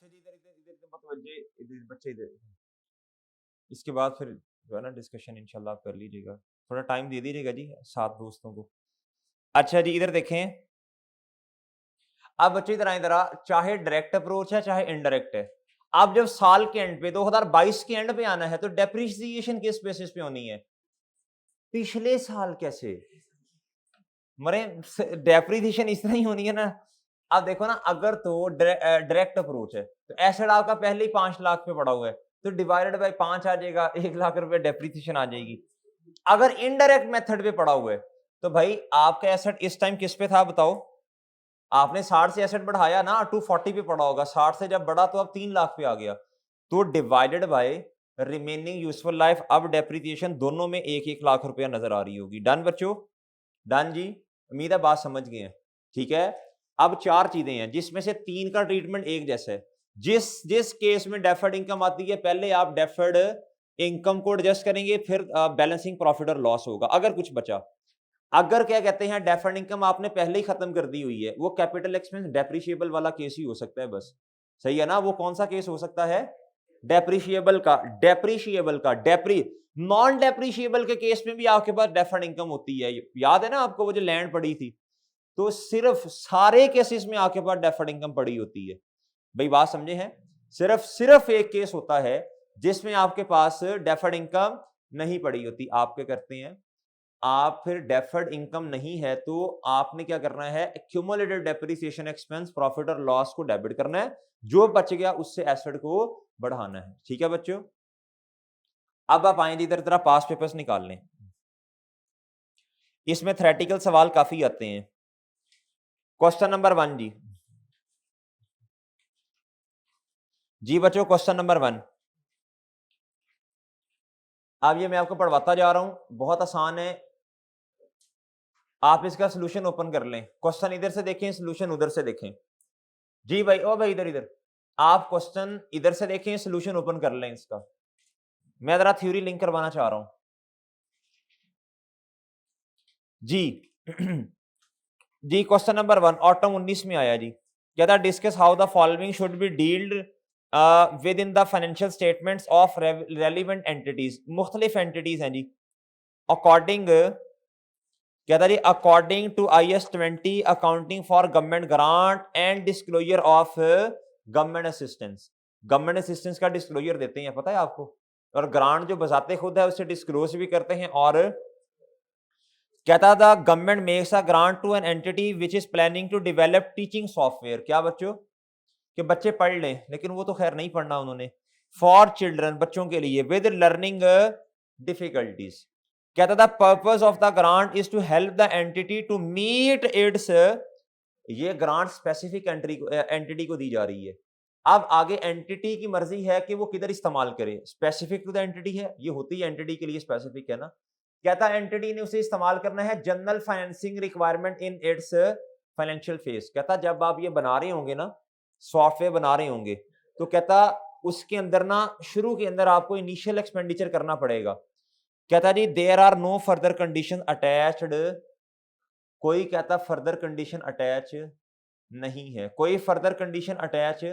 अच्छा जी, इधर इधर इधर मतवज्जे, इधर बच्चे इधर, इसके बाद फिर जो है ना डिस्कशन इंशाल्लाह आप कर लीजिएगा। थोड़ा टाइम दे दीजिएगा जी 7 दोस्तों को। अच्छा जी, इधर देखें, अब बच्चे इधर आएँ ज़रा, चाहे डायरेक्ट अप्रोच है, चाहे इनडायरेक्ट है। अब जब साल के एंड पे 2022 के एंड पे आना है, तो डेप्रिसिएशन किस बेसिस पे होनी है? पिछले साल कैसे? मरे डेप्रिसिएशन इस तरह ही होनी है ना। अब देखो ना, अगर तो डायरेक्ट अप्रोच है, तो एसेट आपका पहले ही 5 लाख पे पड़ा हुआ है, तो डिवाइडेड बाय 5 आ जाएगा, 1 लाख रुपए डेप्रिसिएशन आ जाएगी। अगर इनडायरेक्ट मेथड पे पड़ा हुआ है, तो भाई आपका एसेट इस टाइम किस पे था बताओ? आपने 60 से एसेट बढ़ाया ना, 240 पे पड़ा होगा, 60 से जब बढ़ा तो अब 3 लाख पे आ गया। तो divided by remaining useful life, अब डेप्रिसिएशन दोनों में 1-1 लाख रुपया नजर आ रही होगी। डन बच्चों? डन जी? उम्मीद है बात समझ गए हैं। ठीक है? अब 4 चीजें हैं जिसमें से 3 का ट्रीटमेंट एक जैसा है। जिस जिस केस में डेफर्ड इनकम आती है, पहले आप डेफर्ड इनकम को एडजस्ट करेंगे, फिर बैलेंसिंग प्रॉफिट और लॉस होगा अगर कुछ बचा। अगर क्या कहते हैं डेफर्ड इनकम आपने पहले ही खत्म कर दी हुई है, वो कैपिटल एक्सपेंस डेप्रिशिएबल वाला केस ही हो सकता है बस। सही है ना? वो कौन सा केस हो सकता है? डेप्रिशिएबल का। डेप्रिशिएबल का डेप्री नॉन डेप्रिशिएबल के केस में भी आपके पास डेफर्ड इनकम होती है। याद है ना आपको वो जो लैंड पड़ी थी? तो सिर्फ सारे केसेस में आपके पास डेफर्ड इनकम पड़ी होती है। भाई बात समझे हैं? सिर्फ सिर्फ एक केस होता है जिसमें आपके पास डेफर्ड इनकम नहीं पड़ी होती। आप क्या करते हैं? आप फिर डेफर्ड इनकम नहीं है तो आपने क्या करना है? एक्यूमुलेटेड डेप्रिसिएशन एक्सपेंस प्रॉफिट और लॉस को डेबिट करना है, जो बच गया उससे एसेट को बढ़ाना है। ठीक है बच्चों? अब आप आएंगे इधर, तरह पास पेपर्स निकाल लें। इसमें थ्योरेटिकल सवाल काफी आते हैं। क्वेश्चन नंबर 1 जी। जी बच्चों, क्वेश्चन नंबर 1। अब ये मैं आपको पढ़वाता जा रहा हूं, बहुत आसान है। आप इसका सोल्यूशन ओपन कर लें। क्वेश्चन इधर से देखें, सोल्यूशन उधर से देखें। जी भाई, ओ भाई इधर इधर, आप क्वेश्चन इधर से देखें, सोल्यूशन ओपन कर लें इसका। मैं जरा थ्योरी लिंक करवाना चाह रहा हूं जी। जी क्वेश्चन नंबर 1 ऑटम 19 में आया जी। क्या था? Discuss how the following should be dealt with in the financial statements of relevant entities. मुख्तलिफ एंटिटीज हैं जी। अकॉर्डिंग, क्या था जी? According to IAS 20 accounting for government grant and disclosure of government assistance. Government assistance का disclosure देते हैं, पता है आपको? और ग्रांट जो बजाते खुद है उससे डिस्क्लोज भी करते हैं। और कहता था government makes a grant to an entity which is planning to develop teaching software. क्या बच्चों? कि बच्चे पढ़ लें, लेकिन वो तो खैर नहीं पढ़ना उन्होंने। फॉर चिल्ड्रन, बच्चों के लिए, विद लर्निंग डिफिकल्टीज। कहता था purpose of the grant is to help the entity to meet its, ये ग्रांट स्पेसिफिक एंटिटी को दी जा रही है। अब आगे एंटिटी की मर्जी है कि वो किधर इस्तेमाल करे। स्पेसिफिक टू द एंटिटी है, ये होती है एंटिटी के लिए स्पेसिफिक, है ना? कहता है एंटिटी ने उसे इस्तेमाल करना है general financing requirement in its financial phase. कहता जब आप ये बना रहे होंगे ना, सॉफ्टवेयर बना रहे होंगे, तो कहता उसके अंदर ना शुरू के अंदर आपको इनिशियल एक्सपेंडिचर करना पड़ेगा। कहता जी there are no further condition attached, कोई कहता फर्दर कंडीशन अटैच नहीं है, कोई फर्दर कंडीशन अटैच।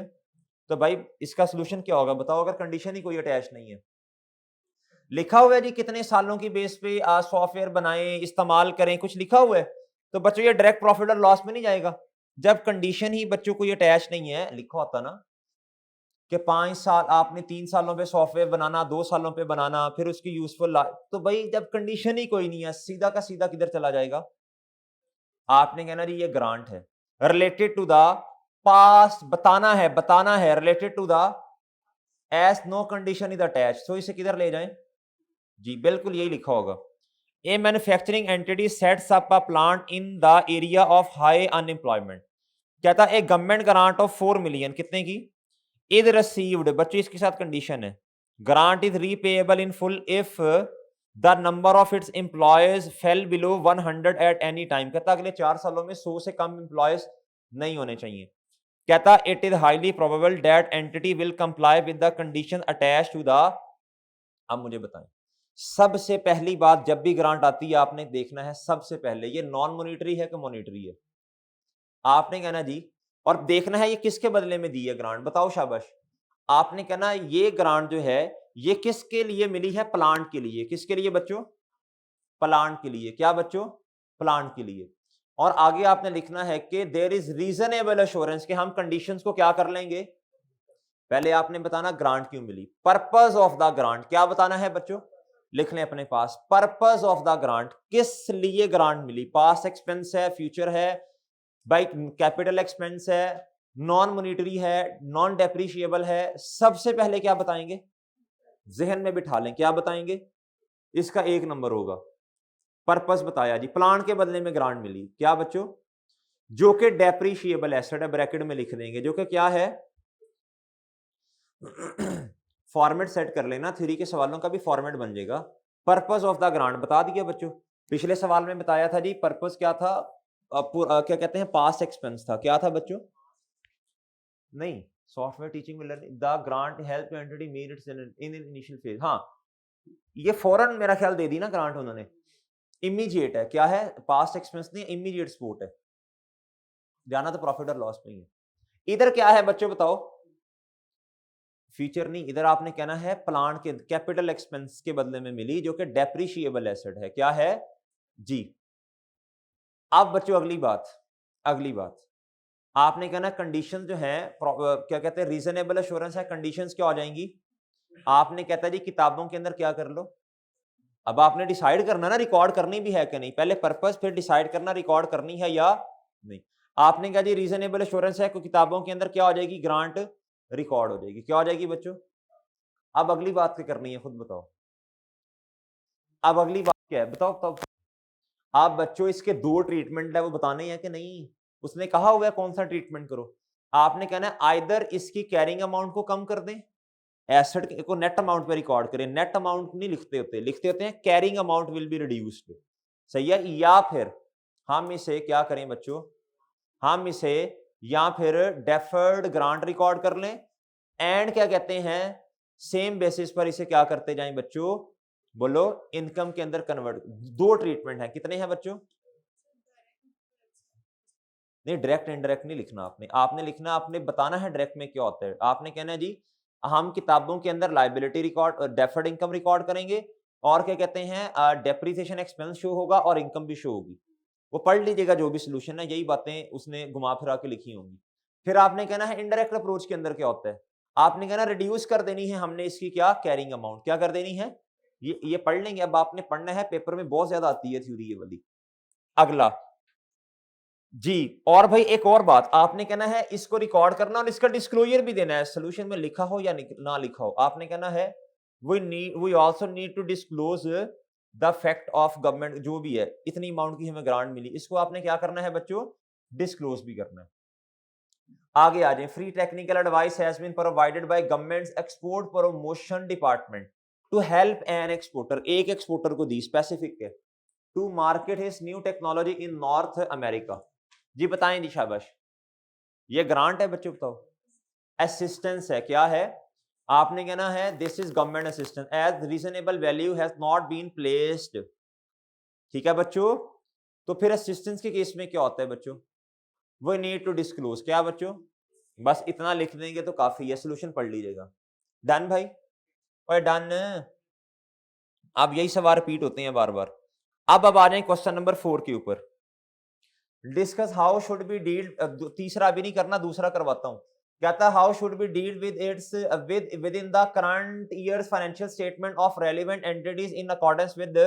तो भाई इसका सोल्यूशन क्या होगा बताओ, अगर कंडीशन ही कोई अटैच नहीं है? लिखा हुआ है जी कितने सालों की बेस पे सॉफ्टवेयर बनाएं, इस्तेमाल करें, कुछ लिखा हुआ है। तो बच्चों ये डायरेक्ट प्रॉफिट और लॉस में नहीं जाएगा जब कंडीशन ही बच्चों कोई अटैच नहीं है। लिखा होता ना कि 5 साल आपने 3 सालों पे सॉफ्टवेयर बनाना, 2 सालों पे बनाना, फिर उसकी यूजफुल लाइफ। तो भाई जब कंडीशन ही कोई नहीं है, सीधा का सीधा किधर चला जाएगा? आपने कहना जी ये ग्रांट है रिलेटेड टू द पास्ट, बताना है related to the as no condition is attach. तो इसे किधर ले जाएं? जी बिल्कुल यही लिखा होगा। ए manufacturing entity sets up a plant in the area of high unemployment. क्या था? एक गवर्नमेंट ग्रांट ऑफ 4 मिलियन, कितने की? इज रिसीव्ड, बच्चों इसके साथ कंडीशन है, grant is repayable in full if the number of its employees fell below 100 at any time. कहता अगले 4 सालों में 100 से कम एम्प्लॉयज नहीं होने चाहिए। कहता it is highly probable that entity will comply with the condition attach to the. अब मुझे बताएं, सबसे पहली बात जब भी ग्रांट आती है आपने देखना है सबसे पहले ये नॉन मॉनिटरी है कि मॉनिटरी है। आपने कहना जी और देखना है ये किसके बदले में दी है ग्रांट, बताओ शाबाश। आपने कहना ये ग्रांट जो है ये किसके लिए मिली है, प्लांट के लिए। किसके लिए बच्चों, प्लांट के लिए। क्या बच्चों, प्लांट के लिए। और आगे आपने लिखना है कि देयर इज रीजनेबल एश्योरेंस, कि हम कंडीशंस को क्या कर लेंगे, पहले आपने बताना ग्रांट क्यों मिली, पर्पस ऑफ द ग्रांट, क्या बताना है बच्चों, लिख लें अपने पास, पर्पस ऑफ द ग्रांट, किस लिए ग्रांट मिली, पास्ट एक्सपेंस है, फ्यूचर है, बाई कैपिटल एक्सपेंस है, नॉन मॉनिटरी है, नॉन डेप्रिशिएबल है। सबसे पहले क्या बताएंगे, जहन में बिठा लें, क्या बताएंगे, इसका 1 नंबर होगा, पर्पस बताया जी, प्लान के बदले में ग्रांट मिली, क्या बच्चों, जो कि डेप्रिशिएबल एसेट है, ब्रैकेट में लिख देंगे, जो कि क्या है, फॉर्मेट सेट कर लेना, थ्योरी के सवालों का भी फॉर्मेट बन जाएगा। पर्पस ऑफ द ग्रांट बता दिया बच्चों, पिछले सवाल में बताया था जी, पर्पस क्या था, क्या कहते हैं, पास्ट एक्सपेंस था, क्या था बच्चों, नहीं, सॉफ्टवेयर टीचिंग में learning the grant help entity made it's in initial phase, हाँ ये फौरन मेरा ख्याल दे दी ना ग्रांट उन्होंने, इमीडिएट है, क्या है, पास्ट एक्सपेंस नहीं, इमीडिएट सपोर्ट है, जाना तो प्रॉफिट और लॉस पे ही है। इधर क्या है बच्चों बताओ, फ्यूचर नहीं, इधर आपने कहना है प्लांट के कैपिटल एक्सपेंस के बदले में मिली, जो कि डेप्रिशिएबल एसेट है, क्या है जी। अब बच्चों अगली बात आपने कहना कंडीशन जो है क्या कहते हैं, रीजनेबल एश्योरेंस है, कंडीशंस क्या हो जाएंगी, आपने कहता है जी किताबों के अंदर क्या कर लो, अब आपने डिसाइड करना ना रिकॉर्ड करनी भी है कि नहीं, पहले पर्पस फिर डिसाइड करना रिकॉर्ड करनी है या नहीं। आपने कहा जी रीजनेबल एश्योरेंस है, किताबों के अंदर क्या हो जाएगी, ग्रांट रिकॉर्ड हो जाएगी, क्या हो जाएगी बच्चों। अब अगली बात क्या करनी है, खुद बताओ, अब अगली बात क्या है, बताओ तब आप बच्चों, इसके 2 ट्रीटमेंट है वो बताने हैं कि नहीं, उसने कहा हुआ है कौन सा ट्रीटमेंट करो, आपने कहना है आइदर इसकी कैरिंग अमाउंट को कम कर दें, एसेट को नेट अमाउंट पे रिकॉर्ड करें, नेट अमाउंट नहीं लिखते होते हैं carrying amount will be reduced, सही है, या फिर हम इसे क्या करें बच्चों, हम इसे या फिर डेफर्ड ग्रांट रिकॉर्ड कर लें, एंड क्या कहते हैं सेम बेसिस पर इसे क्या करते जाएं बच्चों, बोलो इनकम के अंदर कन्वर्ट। 2 ट्रीटमेंट है, कितने हैं बच्चों, नहीं डायरेक्ट इनडायरेक्ट नहीं लिखना आपने, आपने लिखना, आपने बताना है डायरेक्ट में क्या होता है, आपने कहना है जी हम किताबों के अंदर liability record, deferred income record करेंगे, और क्या कहते हैं डेप्रिसिएशन एक्सपेंस शो होगा और इनकम भी शो होगी, वो पढ़ लीजिएगा जो भी सोल्यूशन है, यही बातें उसने घुमा फिरा के लिखी होंगी। फिर आपने कहना है इनडायरेक्ट अप्रोच के अंदर क्या होता है, आपने कहना रिड्यूस कर देनी है हमने इसकी क्या कैरिंग अमाउंट, क्या कर देनी है, ये पढ़ लेंगे, अब आपने पढ़ना है, पेपर में बहुत ज्यादा आती है थ्योरी ये वाली। अगला जी, और भाई एक और बात आपने कहना है इसको रिकॉर्ड करना और इसका डिस्क्लोजर भी देना है, सोल्यूशन में लिखा हो या ना लिखा हो, आपने कहना है we also need to disclose the fact of government, जो भी है इतनी अमाउंट की हमें ग्रांट मिली, इसको आपने क्या करना है बच्चों, डिस्क्लोज भी करना है। आगे आ जाए, free technical advice has been provided by government's export promotion department to help an exporter, एक एक्सपोर्टर को दी स्पेसिफिक है, to market his new technology in North America. जी बताएं जी शाबाश, ये ग्रांट है बच्चों, बताओ असिस्टेंस है, क्या है, आपने कहना है this is government assistance as reasonable value has not been placed, ठीक है बच्चों, तो फिर असिस्टेंस के केस में क्या होता है बच्चों, वो नीड टू डिस्क्लोज, क्या बच्चों, बस इतना लिख देंगे तो काफी है, सोल्यूशन पढ़ लीजिएगा, डन भाई, और डन। अब यही सवाल रिपीट होते हैं बार बार। अब आ जाए क्वेश्चन नंबर 4 के ऊपर, discuss how should be deal, तीसरा अभी नहीं करना, दूसरा करवाता हूं, कहता है how should be deal with its with in the current years financial statement of relevant entities in accordance with,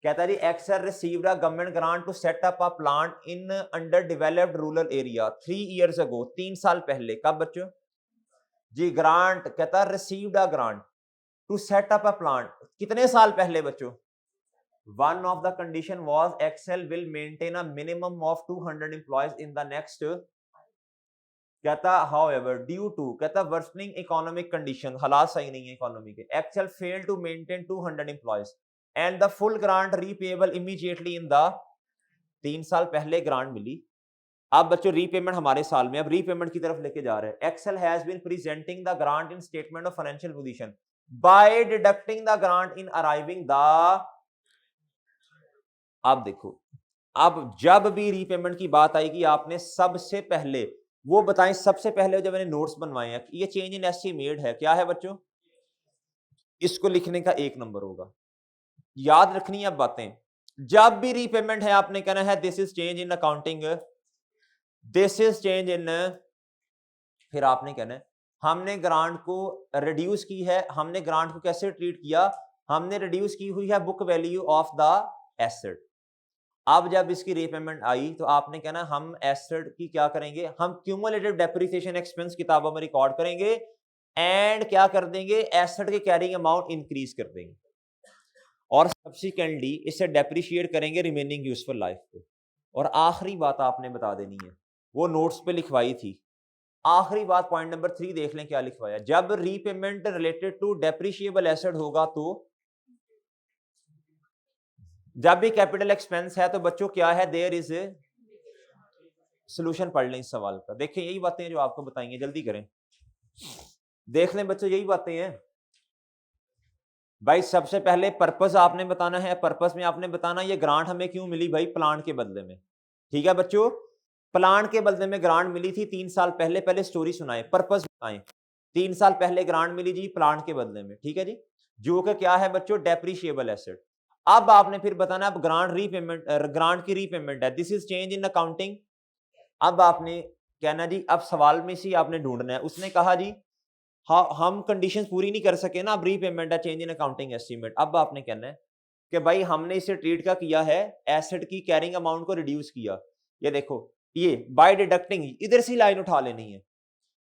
कहता है जी Excel received a government grant to set up a plant in under developed rural area 3 years ago, 3 साल पहले, कब बच्चों जी, grant कहता है received a grant to set up a plant, कितने साल पहले बच्चों, one of the condition was Excel will maintain a minimum of 200 employees in the next, कहता however due to कहता worsening economic condition, हालात सही नहीं है इकोनॉमी के, Excel failed to maintain 200 employees and the full grant repayable immediately in the, 3 साल पहले grant मिली, अब बच्चों रीपेमेंट हमारे साल में, अब रीपेमेंट की तरफ लेके जा रहे हैं, Excel has been presenting the grant in statement of financial position by deducting the grant in arriving the, आप देखो अब जब भी रीपेमेंट की बात आएगी आपने सबसे पहले वो बताएं, सबसे पहले जब मैंने नोट्स बनवाए हैं ये चेंज इन एस्टीमेट है, क्या है बच्चों, इसको लिखने का 1 नंबर होगा। याद रखनी है अब बातें, जब भी रीपेमेंट है आपने कहना है this is change in accounting, this is change in, फिर आपने कहना है हमने ग्रांट को रिड्यूस की है, हमने ग्रांट को कैसे ट्रीट किया, हमने रिड्यूस की हुई है book value of the asset. अब जब इसकी रीपेमेंट आई तो आपने कहना हम एसेट की क्या करेंगे, हम क्यूमुलेटिव डेप्रिसिएशन एक्सपेंस किताबों में रिकॉर्ड करेंगे एंड क्या कर देंगे, एसेट के कैरिंग अमाउंट इंक्रीज कर देंगे और सब्सिक्वेंटली इसे डेप्रिशिएट करेंगे रिमेनिंग यूजफुल लाइफ पे। और आखिरी बात आपने बता देनी है, वो नोट्स पे लिखवाई थी, आखिरी बात पॉइंट नंबर 3 देख लें क्या लिखवाया, जब repayment related to depreciable asset होगा तो जब भी कैपिटल एक्सपेंस है तो बच्चों क्या है, देयर इज सॉल्यूशन पढ़ लें इस सवाल का। देखिए यही बातें जो आपको बताएंगे, जल्दी करें, देख लें बच्चों यही बातें हैं भाई। सबसे पहले पर्पस आपने बताना है, पर्पस में आपने बताना ये ग्रांट हमें क्यों मिली भाई, प्लांट के बदले में, ठीक है बच्चों, प्लांट के बदले में ग्रांट मिली थी 3 साल पहले, पहले स्टोरी सुनाए, पर्पस बताएं। 3 साल पहले ग्रांट मिली जी प्लांट के बदले में, ठीक है जी, जो कि क्या है बच्चों, डेप्रिशिएबल एसेट। अब आपने फिर बताना अब ग्रांट रीपेमेंट, ग्रांट की रीपेमेंट है, this is change in accounting. अब आपने कहना जी, अब सवाल में से आपने ढूंढना है, उसने कहा जी हाँ हम कंडीशंस पूरी नहीं कर सके ना, अब रीपेमेंट है चेंज इन अकाउंटिंग एस्टीमेट। अब आपने कहना है कि भाई हमने इसे ट्रीट क्या किया है, एसेट की कैरिंग अमाउंट को रिड्यूस किया, ये देखो ये बाय डिडक्टिंग, इधर से लाइन उठा लेनी है।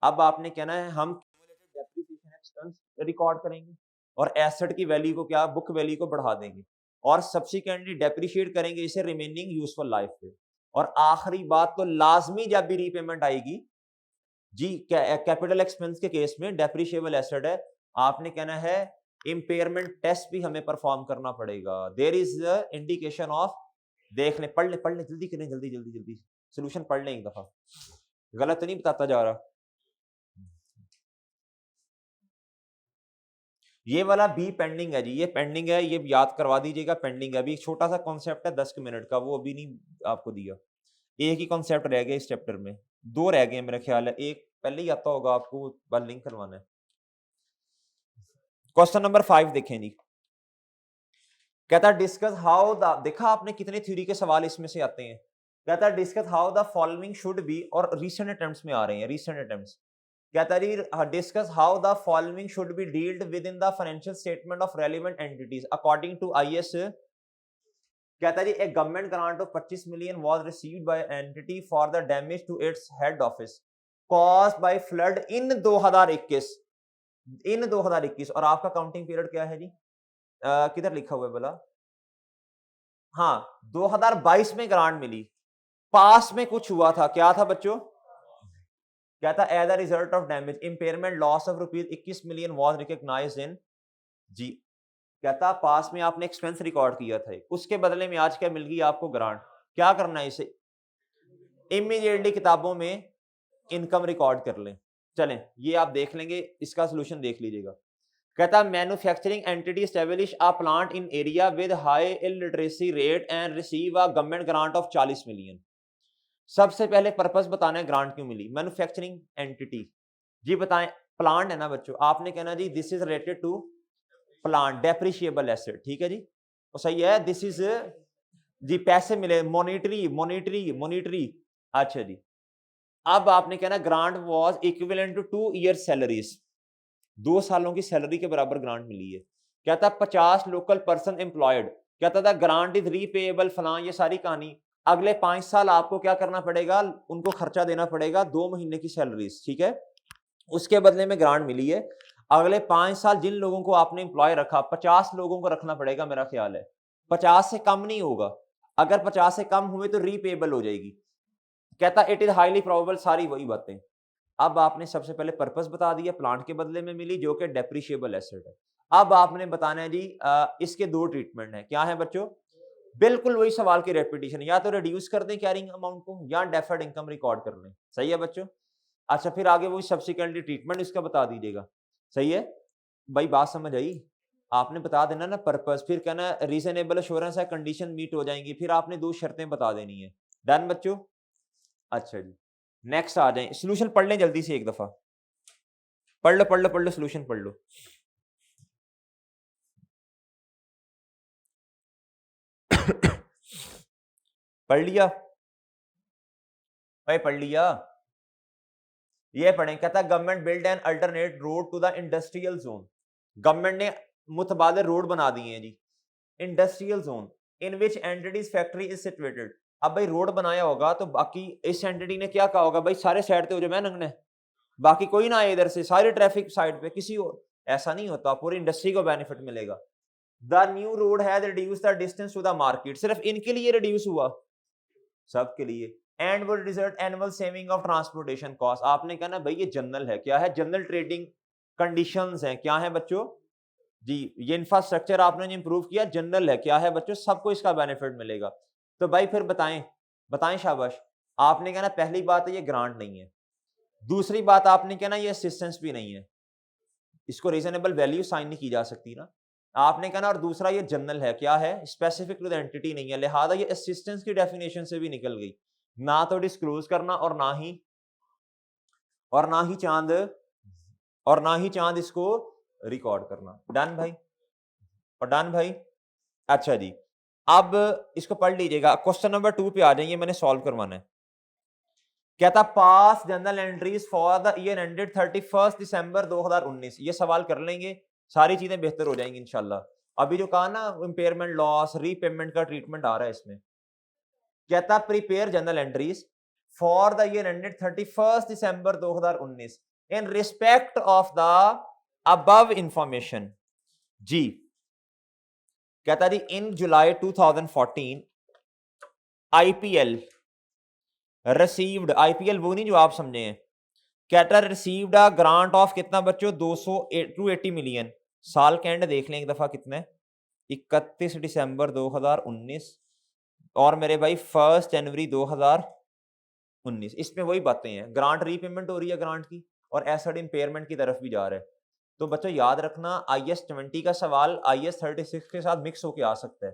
अब आपने कहना है हम डेप्रिसिएशन एक्सपेंस रिकॉर्ड करेंगे और एसेट की वैल्यू को क्या, बुक वैल्यू को बढ़ा देंगे और सब्सिक्वेंटली डेप्रिशिएट करेंगे इसे रिमेनिंग यूजफुल लाइफ पे। और आखिरी बात तो लाजमी जब भी रीपेमेंट आएगी जी कैपिटल एक्सपेंस के केस में डेप्रिशिएबल एसेट है, आपने कहना है इंपेयरमेंट टेस्ट भी हमें परफॉर्म करना पड़ेगा। देयर इज इंडिकेशन ऑफ, देख ले, पढ़ ले जल्दी करें, जल्दी जल्दी जल्दी सोल्यूशन पढ़ लें एक दफा, गलत तो नहीं बताता जा रहा। ये वाला बी पेंडिंग है जी, ये पेंडिंग है, ये याद करवा दीजिएगा, पेंडिंग है। अभी छोटा सा कॉन्सेप्ट है 10 मिनट का, वो अभी नहीं आपको दिया, एक ही कॉन्सेप्ट रह गया इस चैप्टर में, 2 रह गए मेरा ख्याल है, एक पहले ही आता होगा आपको, बस लिंक करवाना है। क्वेश्चन नंबर 5 देखें जी, कहता है डिस्कस हाउ द, देखा आपने कितने थ्योरी के सवाल इसमें से आते हैं, कहता है discuss how the following should be, और रीसेंट अटेम्प्ट्स में आ रहे हैं, रीसेंट अटेम्प्ट्स, कहता है discuss how the following should be dealt with in the financial statement of relevant entities according to IAS. कहता है जी एक government grant of 25 million was received by entity for the damage to its head office caused by flood in 2021, in 2021, और आपका counting period क्या है जी, किधर लिखा हुआ है बोला, हाँ 2022 में ग्रांट मिली, पास में कुछ हुआ था, क्या था बच्चों, कहता as a result of damage impairment loss of rupees 21 million was recognized in जी, कहता पास में आपने एक्सपेंस रिकॉर्ड किया था, उसके बदले में आज क्या मिल गई आपको ग्रांट, क्या करना है इसे, इमीडिएटली किताबों में इनकम रिकॉर्ड कर लें। चलें ये आप देख लेंगे, इसका सोल्यूशन देख लीजिएगा। कहता manufacturing entity establish a plant in area with high illiteracy rate and receive a government grant of 40 million. सबसे पहले पर्पस बताना है ग्रांट क्यों मिली, मैन्युफैक्चरिंग एंटिटी जी बताएं, प्लांट है ना बच्चों, आपने कहना जी this is related to plant depreciable asset, ठीक है जी, तो सही है, दिस इज जी पैसे मिले, मॉनिटरी मॉनिटरी मॉनिटरी, अच्छा जी। अब आपने कहना grant was equivalent to 2 year salaries, 2 सालों की सैलरी के बराबर ग्रांट मिली है। कहता 50 लोकल पर्सन एम्प्लॉयड, कहता था ग्रांट इज रीपेएबल फलां, ये सारी कहानी, अगले 5 साल आपको क्या करना पड़ेगा, उनको खर्चा देना पड़ेगा 2 महीने की सैलरीज, ठीक है, उसके बदले में ग्रांट मिली है। अगले 5 साल जिन लोगों को आपने एम्प्लॉय रखा, 50 लोगों को रखना पड़ेगा मेरा ख्याल है, 50 से कम नहीं होगा, अगर 50 से कम हुए तो रीपेएबल हो जाएगी। कहता इट इज हाईली प्रोबेबल, सारी वही बातें। अब आपने सबसे पहले पर्पस बता दिया, प्लांट के बदले में मिली जो कि डेप्रिशिएबल एसेट है। अब आपने बताना है जी इसके 2 ट्रीटमेंट है, क्या है बच्चों, बिल्कुल वही सवाल की रेपिटेशन, या तो रिड्यूस कर दें कैरिंग अमाउंट को या डेफर्ड इनकम रिकॉर्ड कर लें, सही है बच्चों। अच्छा फिर आगे वही सब्सिक्वेंटली ट्रीटमेंट इसका बता दीजिएगा, सही है भाई, बात समझ आई। आपने बता देना ना पर्पस, फिर कहना रीजनेबल एश्योरेंस है, कंडीशन मीट हो जाएंगी, फिर आपने 2 शर्तें बता देनी है। डन बच्चों? अच्छा जी, नेक्स्ट आ जाए, सोल्यूशन पढ़ लें जल्दी से एक दफा, पढ़ लो सोल्यूशन पढ़ लो। पढ़ लिया भाई? पढ़ लिया? ये पढ़ें, कहता है government build an alternate road to the industrial zone. Government ने मुतबादिल रोड बना दिए हैं जी industrial zone in which entities factory is situated. अब भाई रोड बनाया होगा तो बाकी इस एंटिटी ने क्या कहा होगा, भाई सारे साइड पे हो जो मैं नंगने, बाकी कोई ना आए इधर से, सारी ट्रैफिक साइड पे किसी और। ऐसा नहीं होता, पूरी इंडस्ट्री को बेनिफिट मिलेगा। The new road has reduced the distance to the market, सिर्फ इनके लिए रिड्यूस हुआ, सबके लिए। And will result annual saving of transportation cost. आपने कहा ना भाई ये जनरल है, क्या है? जनरल ट्रेडिंग कंडीशंस हैं, क्या है बच्चों जी? ये इंफ्रास्ट्रक्चर आपने जो इंप्रूव किया जनरल है, क्या है बच्चों? सबको इसका बेनिफिट मिलेगा। तो भाई फिर बताएं, बताएं शाबाश। आपने कहना पहली बात है ये ग्रांट नहीं है, दूसरी बात आपने कहना ये असिस्टेंस भी नहीं है, इसको रीजनेबल वैल्यू साइन नहीं की जा सकती ना आपने कहना, और दूसरा ये जनरल है, क्या है? स्पेसिफिक टू द एंटिटी नहीं है, लिहाजा ये असिस्टेंस की डेफिनेशन से भी निकल गई, ना तो डिस्क्लोज करना और ना ही चांद इसको रिकॉर्ड करना। डन भाई? और डन भाई? अच्छा जी, अब इसको पढ़ लीजिएगा, क्वेश्चन नंबर 2 पे आ जाइए, मैंने सॉल्व करवाना है। कहता pass journal entries for the year ended 31 December 2019। ये सवाल कर लेंगे, सारी चीजें बेहतर हो जाएंगी इंशाल्लाह। अभी जो कहा ना इंपेयरमेंट लॉस रीपेमेंट का ट्रीटमेंट आ रहा है इसमें। कहता prepare journal entries for the year ended 31 December 2019 in respect of the above information. जी कहता जी in July 2014 IPL received, IPL वो नहीं जो आप समझे हैं, कहता रिसीव्ड अ ग्रांट ऑफ कितना बच्चों? 280 मिलियन। साल के एंड देख लें एक दफा कितने, 31 दिसंबर 2019 और मेरे भाई 1 जनवरी 2019। इसमें वही बातें हैं, ग्रांट रीपेमेंट हो रही है ग्रांट की, और एसेट इंपेयरमेंट की तरफ भी जा रहा है। तो बच्चों याद रखना IS 20 का सवाल IS 36 के साथ मिक्स होके आ सकता है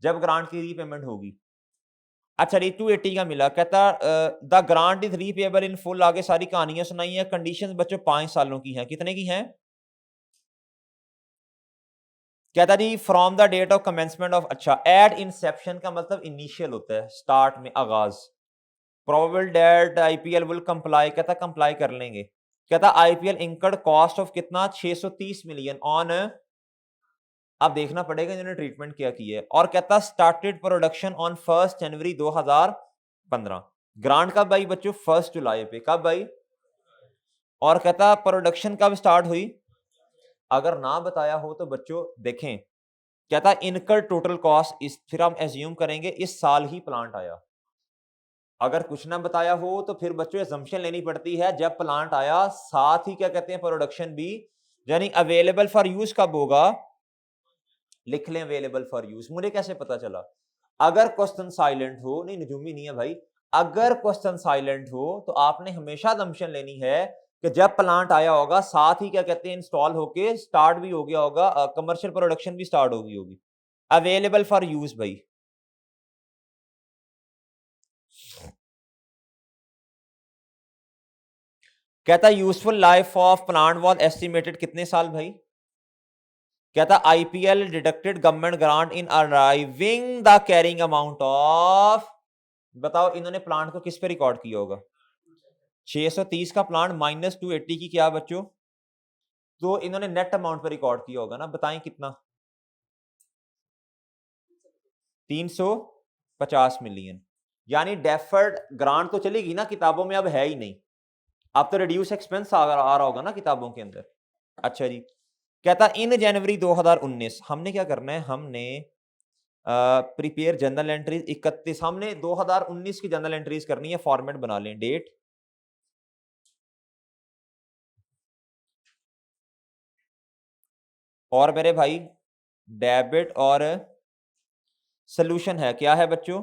जब ग्रांट की रीपेमेंट होगी। अच्छा जी 280 का मिला, कहता the grant is repayable in full. आगे सारी कहानियां सुनाई है। कंडीशंस बच्चों 5 सालों की हैं, कितने की हैं? कहता जी from the date of commencement of, अच्छा एट इंसेप्शन का मतलब इनिशियल होता है, स्टार्ट में, आगाज। Probable date IPL will comply, कहता कंप्लाई कर लेंगे। कहता आईपीएल इंकर्ड कॉस्ट ऑफ कितना? 630 मिलियन ऑन, अब देखना पड़ेगा इन्होंने ट्रीटमेंट क्या किया है। और कहता started production on 1 January 2015। Grant कब भाई बच्चों? 1 जुलाई पे। कब भाई? और कहता प्रोडक्शन कब स्टार्ट हुई? अगर ना बताया हो तो बच्चों देखें, कहता इनकर टोटल कॉस्ट इस, फिर हम एज्यूम करेंगे इस साल ही प्लांट आया। अगर कुछ ना बताया हो तो फिर बच्चों एजम्पशन लेनी पड़ती है जब प्लांट आया, साथ ही क्या कहते हैं प्रोडक्शन भी, यानी अवेलेबल फॉर यूज कब होगा? लिख लें अवेलेबल फॉर यूज। मुझे कैसे पता चला? अगर क्वेश्चन साइलेंट हो, नहीं नजूमी नहीं है भाई, अगर क्वेश्चन साइलेंट हो तो आपने हमेशा असम्पशन लेनी है कि जब प्लांट आया होगा साथ ही क्या कहते हैं इंस्टॉल होके स्टार्ट भी हो गया होगा, कमर्शियल प्रोडक्शन भी स्टार्ट होगी। अवेलेबल फॉर यूज भाई। कहता useful life of plant was estimated कितने साल भाई? कहता IPL deducted government grant in arriving the carrying amount of, बताओ इन्होंने प्लांट को किस पे रिकॉर्ड किया होगा? 630 का प्लांट माइनस 280 की क्या बच्चों? तो इन्होंने नेट अमाउंट पे रिकॉर्ड किया होगा ना, बताएं कितना? 350 मिलियन। यानी डेफर्ड ग्रांट तो चलेगी ना, किताबों में अब है ही नहीं, अब तो रिड्यूस एक्सपेंस आ रहा होगा ना किताबों के अंदर। अच्छा जी कहता इन जनवरी 2019 हमने क्या करना है, हमने प्रिपेयर जनरल एंट्रीज 31, हमने 2019 की जनरल एंट्रीज करनी है, फॉर्मेट बना लें, डेट और मेरे भाई डेबिट और सोल्यूशन है, क्या है बच्चों?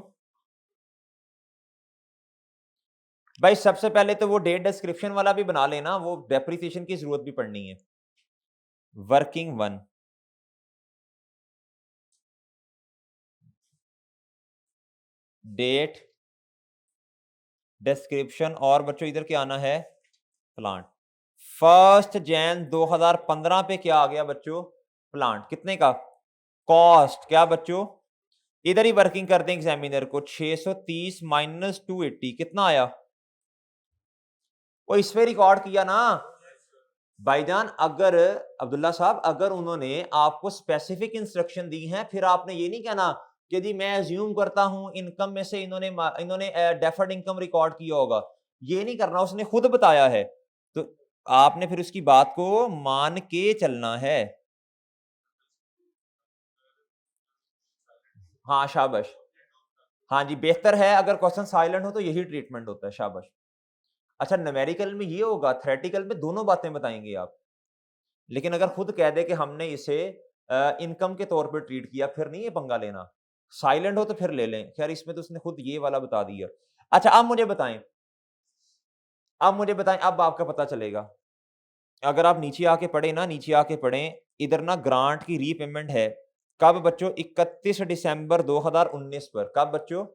भाई सबसे पहले तो वो डेट डिस्क्रिप्शन वाला भी बना लेना, वो डेप्रिसिएशन की जरूरत भी पड़नी है। वर्किंग वन डेट, डिस्क्रिप्शन, और बच्चों इधर क्या आना है, प्लांट। 1 जनवरी 2015 पे क्या आ गया बच्चों, प्लांट। कितने का, कॉस्ट क्या बच्चों, इधर ही वर्किंग करते हैं एग्जामिनर को, 630 माइनस 280 कितना आया, वो इस पे रिकॉर्ड किया ना भाईजान। अगर अब्दुल्ला साहब अगर उन्होंने आपको स्पेसिफिक इंस्ट्रक्शन दी हैं, फिर आपने ये नहीं कहना कि जी मैं अज्यूम करता हूं इनकम में से इन्होंने डेफर्ड इनकम रिकॉर्ड किया होगा, ये नहीं करना, उसने खुद बताया है, तो आपने फिर उसकी बात को मान के चलना है। हाँ शाबाश, हाँ जी बेहतर है, अगर क्वेश्चन साइलेंट हो तो यही ट्रीटमेंट होता है, शाबाश। अच्छा न्यूमेरिकल में ये होगा, थ्योरेटिकल में दोनों बातें बताएंगे आप, लेकिन अगर खुद कह दे कि हमने इसे इनकम के तौर पे ट्रीट किया, फिर नहीं ये पंगा लेना। साइलेंट हो तो फिर ले लें, खैर इसमें तो उसने खुद ये वाला बता दिया। अच्छा अब मुझे बताएं, अब आपका पता चलेगा, अगर आप नीचे आके पढ़े ना, नीचे आके पढ़ें, इधर ना ग्रांट की रीपेमेंट है, कब बच्चों, 31 दिसंबर 2019 पर, कब बच्चों।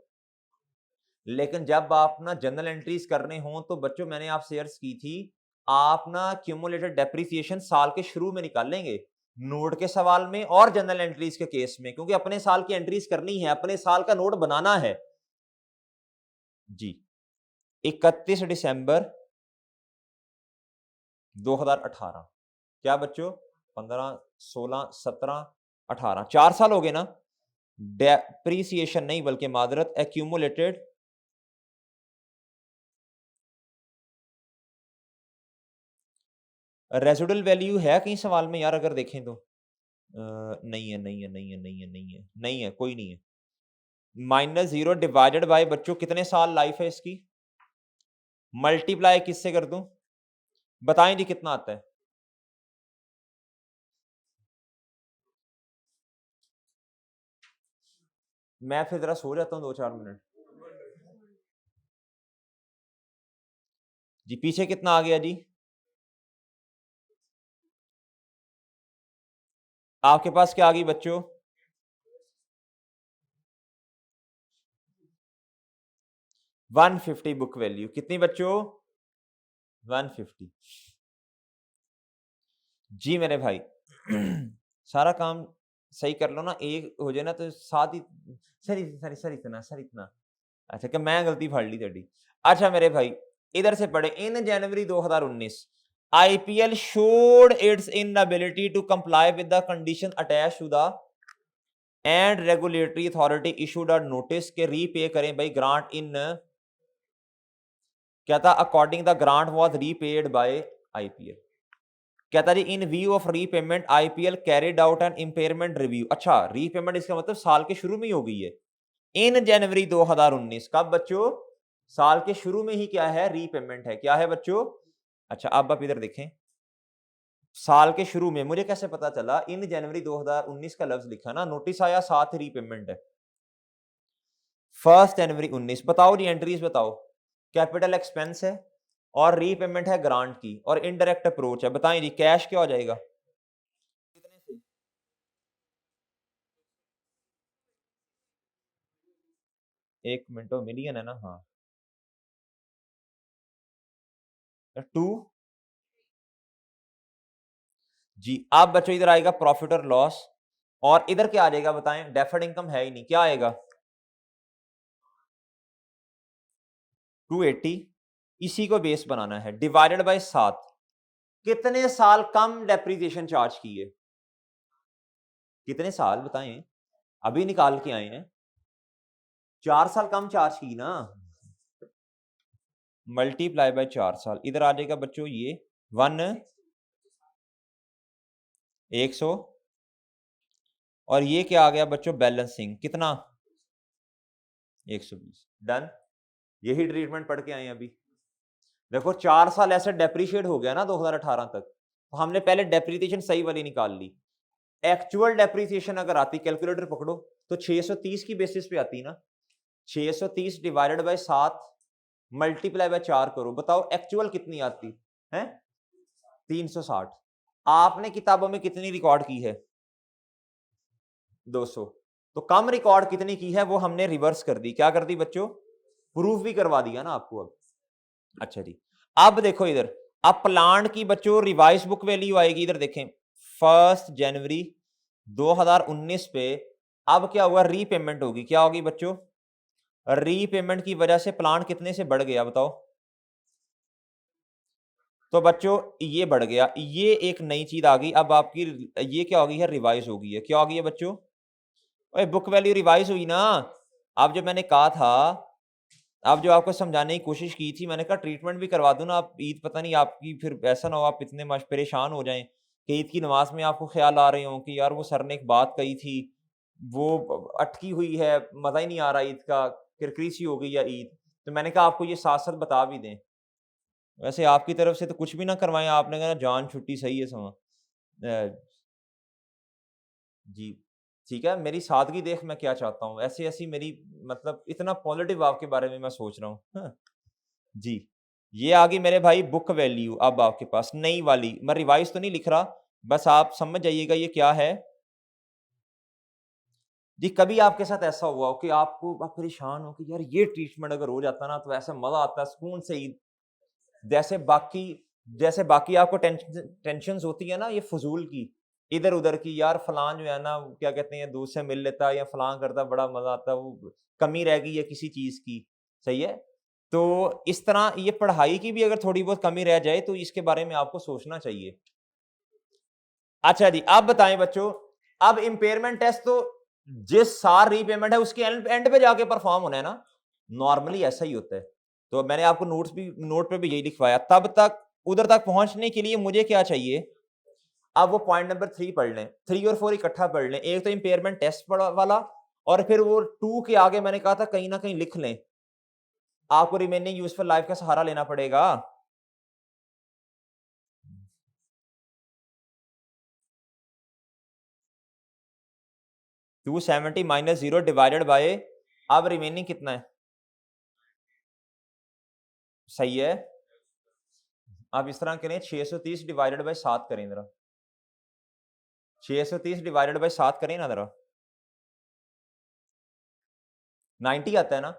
लेकिन जब आप ना जनरल एंट्रीज करने हो तो बच्चों मैंने आपसे अर्ज की थी, आप ना क्यूमुलेटेड डेप्रिसिएशन साल के शुरू में निकालेंगे, नोट के सवाल में और जनरल एंट्रीज के केस में, क्योंकि अपने साल की एंट्रीज करनी है, अपने साल का नोट बनाना है जी। 31 दिसंबर 2018, क्या बच्चों, 15 16 17 18, 4 साल हो गए ना। डेप्रिसिएशन नहीं बल्कि मादरत एक्यूमुलेटेड रेसिडुअल वैल्यू है कहीं सवाल में यार, अगर देखें तो नहीं है, नहीं है, नहीं है, नहीं है, नहीं है, नहीं है, कोई नहीं है। -0 डिवाइडेड बाय बच्चों कितने साल लाइफ है इसकी, मल्टीप्लाई किससे कर दूं, बताएं जी कितना आता है। मैं फिर जरा सो जाता हूं 2-4 मिनट जी। पीछे कितना आ गया जी, आपके पास क्या आ गई बच्चों, 150 बुक वैल्यू, कितनी बच्चों, 150 जी मेरे भाई। सारा काम सही कर लो ना, एक हो जाए ना तो साथ ही, सर इतना, सर इतना, अच्छा कि मैं गलती फड़ ली तेरी। अच्छा मेरे भाई इधर से पढ़े, इन जनवरी 2019 IPL showed its inability to comply with the condition attached to the and regulatory authority issued a notice के रीपे करें भाई ग्रांट इन, क्या था, according the grant was repaid by IPL, कहता जी in view of repayment IPL carried out an impairment review. अच्छा repayment इसका मतलब साल के शुरू में ही हो गई है, इन जनवरी 2019, कब बच्चों, साल के शुरू में ही क्या है, रीपेमेंट है, क्या है बच्चों। अच्छा अब आप इधर देखें, साल के शुरू में, मुझे कैसे पता चला, इन जनवरी 2019 का लफ्ज लिखा ना, नोटिस आया, साथ ही रीपेमेंट है। 1 जनवरी 19, बताओ जी एंट्रीज बताओ, कैपिटल एक्सपेंस है और रीपेमेंट है ग्रांट की और इनडायरेक्ट अप्रोच है, बताएं जी कैश क्या हो जाएगा, कितने से, 1 मिनट, मिलियन है ना, हाँ, 2 जी। अब बच्चों इधर आएगा प्रॉफिट और लॉस, और इधर क्या आ जाएगा बताएं, डेफर्ड इनकम है ही नहीं, क्या आएगा, 280, इसी को बेस बनाना है, डिवाइडेड बाय 7, कितने साल कम डेप्रिसिएशन चार्ज की है, कितने साल बताएं, अभी निकाल के आए हैं, 4 साल कम चार्ज की ना, मल्टीप्लाई बाय 4 साल, इधर आ जाएगा बच्चों ये 100, और ये क्या आ गया बच्चों, बैलेंसिंग कितना, 120, डन। यही ट्रीटमेंट पढ़ के आए अभी, देखो 4 साल ऐसे डेप्रिशिएट हो गया ना 2018 तक, तो हमने पहले डेप्रिसिएशन सही वाली निकाल ली, एक्चुअल डेप्रिसिएशन अगर आती, कैलकुलेटर पकड़ो तो 630 की बेसिस पे आती ना, 630 डिवाइडेड बाय 7 मल्टीप्लाई बाय 4 करो, बताओ एक्चुअल कितनी आती है, 360, आपने किताबों में कितनी रिकॉर्ड की है, 200, तो कम रिकॉर्ड कितनी की है वो हमने रिवर्स कर दी। क्या कर दी बच्चों? प्रूफ भी करवा दिया ना आपको अब। अच्छा जी, अब देखो इधर, अब प्लांट की बच्चों रिवाइज बुक वैल्यू आएगी, इधर देखें 1 जनवरी 2019 पे। अब क्या हुआ? रीपेमेंट होगी। क्या होगी बच्चों? रीपेमेंट की वजह से प्लांट कितने से बढ़ गया बताओ? तो बच्चों ये बढ़ गया, ये एक नई चीज आ गई। अब आपकी ये क्या हो गई है? रिवाइज हो गई है। क्या हो गई है बच्चों? ओए बुक वैल्यू रिवाइज हुई ना। अब जो मैंने कहा था, अब जो आपको समझाने की कोशिश की थी, मैंने कहा ट्रीटमेंट भी करवा दूं ना आप, ईद पता नहीं आपकी फिर ऐसा ना हो आप इतने परेशान हो जाएं कि ईद की नमाज में आपको ख्याल आ रहे हो कि यार वो सर ने एक बात कही थी, वो अटकी हुई है, मजा ही नहीं आ रहा ईद का, किरकिरी सी हो गई है ईद। तो मैंने कहा आपको ये साथ साथ बता भी दें। वैसे आपकी तरफ से तो कुछ भी ना करवाएं, आपने कहा जान छुट्टी सही है समा। जी, ठीक है, मेरी सादगी देख मैं क्या चाहता हूँ, ऐसी-ऐसी मेरी मतलब इतना पॉज़िटिव आपके बारे में मैं सोच रहा हूँ। हाँ, जी। ये आ गई मेरे भाई बुक वैल्यू अब आपके पास नई वाली, मैं रिवाइज़ तो नहीं लिख रहा, बस आप समझ जाइएगा ये क्या है। जी, कभी आपके साथ ऐसा हुआ हो कि आप परेशान हो कि यार ये ट्रीटमेंट अगर हो जाता ना तो ऐसा मज़ा आता है सुकून से ईद, जैसे बाकी जैसे बाकी आपको टेंशन्स होती है ना ये फ़ुज़ूल की, इधर-उधर की, यार फलान जो है ना क्या कहते हैं दोस्त से मिल लेता है या फलान करता बड़ा मज़ा आता है, वो कमी रह गई है किसी चीज़ की, सही है? तो इस तरह ये पढ़ाई की भी अगर थोड़ी बहुत कमी रह जाए तो इसके बारे में आपको सोचना चाहिए। अच्छा जी, अब बताएँ बच्चों, अब इम्पेयरमेंट टेस्ट तो जिस साल रीपेमेंट है उसके एंड एंड पे जाके परफॉर्म होना है ना, नॉर्मली ऐसा ही होता है। तो मैंने आपको नोट पे भी यही लिखवाया। तब तक उधर तक पहुँचने के लिए मुझे क्या चाहिए? अब वो पॉइंट नंबर 3 पढ़ लें, 3 और 4 इकट्ठा पढ़ लें। एक तो इम्पेयरमेंट टेस्ट पढ़ा वाला और फिर वो 2 के आगे मैंने कहा था कहीं न कहीं लिख लें। आपको रिमेनिंग यूज़फुल लाइफ का सहारा लेना पड़ेगा। 270 माइनस 0 डिवाइडेड बाय अब रिमेनिंग कितना है? सही है। आप इस तरह करें 630 डिवाइडेड बाय 7 करें ज़रा। 630 डिवाइडेड बाय 7 करें ना ज़रा। 90 आता है ना?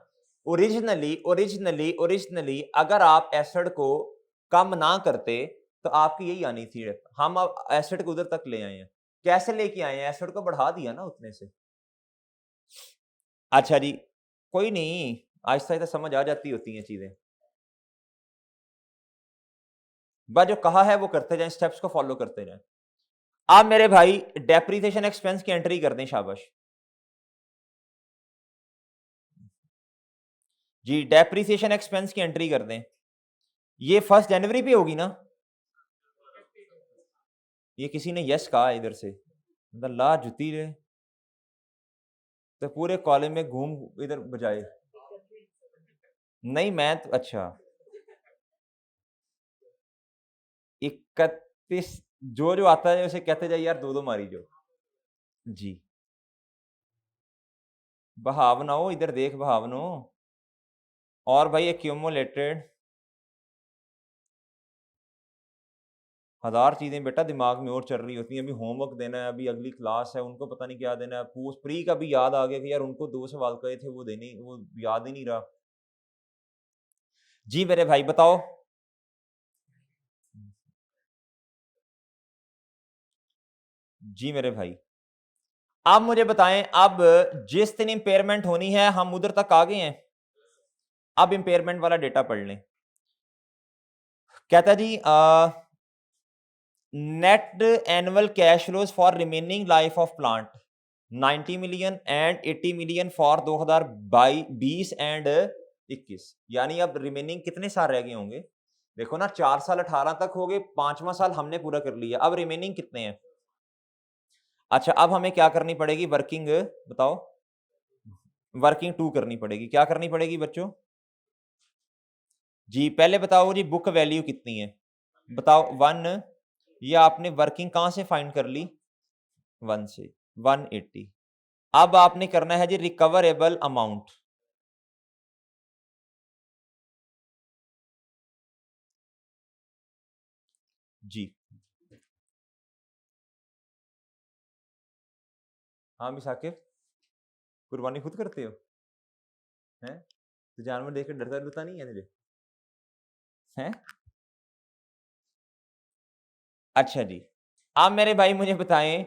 ओरिजिनली अगर आप एसिड को कम ना करते तो आपकी यही आनी थी। हम अब एसिड को उधर तक ले आए हैं। कैसे लेके आए हैं? एसिड को बढ़ा दिया ना उतने से। अच्छा जी, कोई नहीं, आहिस्ता-आहिस्ता समझ आ जाती होती हैं चीज़ें। बस जो कहा है वो करते जाएँ, स्टेप्स को फॉलो करते जाएँ। आप मेरे भाई डेप्रिसिएशन एक्सपेंस की एंट्री कर दें, शाबाश। जी, डेप्रिसिएशन एक्सपेंस की एंट्री कर दें। ये 1 जनवरी पे होगी ना? ये किसी ने यस कहा है इधर से। ला जुती रे, तो पूरे कॉलेज में घूम इधर बजाए। नहीं मैं तो अच्छा 31 जो आता है उसे कहते जाइए यार 2-2 मारी जो। जी, बहावनो इधर देख बहावनो। और भाई एक्यूमुलेटेड 1000 चीज़ें बेटा दिमाग में और चल रही होती हैं। अभी होमवर्क देना है, अभी अगली क्लास है, उनको पता नहीं क्या देना है। पोस्ट प्री का भी याद आ गया कि यार उनको 2 सवाल कहे थे वो देने वो याद ही नहीं रहा। जी मेरे भाई बताओ? जी मेरे भाई। आप मुझे बताएँ अब जिस दिन इम्पेयरमेंट होनी है हम उधर तक आ गए हैं। अब इम्पेयरमेंट वाला डेटा पढ़ लें। कहता है जी net annual cash flows for remaining life of plant 90 million and 80 million for 2020 and 21। यानी अब रिमेनिंग कितने साल रह गए होंगे? देखो ना 4 साल 18 तक हो गए, 5वां साल हमने पूरा कर लिया। अब रिमेनिंग कितने हैं? अच्छा अब हमें क्या करनी पड़ेगी? वर्किंग बताओ? वर्किंग 2 करनी पड़ेगी। क्या करनी पड़ेगी बच्चों? जी, पहले बताओ जी बुक वैल्यू कितनी है? बताओ 1 ये आपने वर्किंग कहाँ से फाइंड कर ली? 1 से 180। अब आपने करना है जी रिकवरेबल अमाउंट। जी। हाँ, भी साकिब? कुर्बानी खुद करते हो हैं? तो जानवर देख कर डरता नहीं है तुझे हैं? अच्छा जी, अब मेरे भाई मुझे बताएं,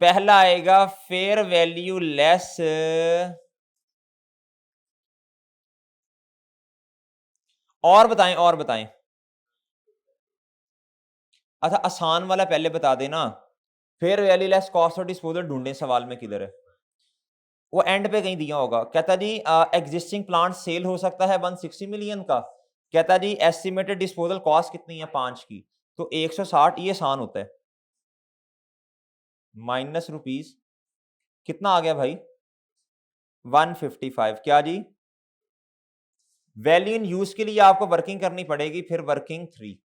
पहला आएगा फेयर वैल्यू लेस और बताएं। अच्छा आसान वाला पहले बता देना, fair value less cost of disposal ढूंढे सवाल में किधर है, वो एंड पे कहीं दिया होगा। कहता जी एग्जिस्टिंग प्लांट सेल हो सकता है 160 मिलियन का। कहता जी एस्टिमेटेड डिस्पोजल कॉस्ट कितनी है 5 की, तो 160 ये आसान होता है माइनस रुपीज कितना आ गया भाई 155। क्या जी वैल्यू इन यूज के लिए आपको वर्किंग करनी पड़ेगी, फिर वर्किंग 3।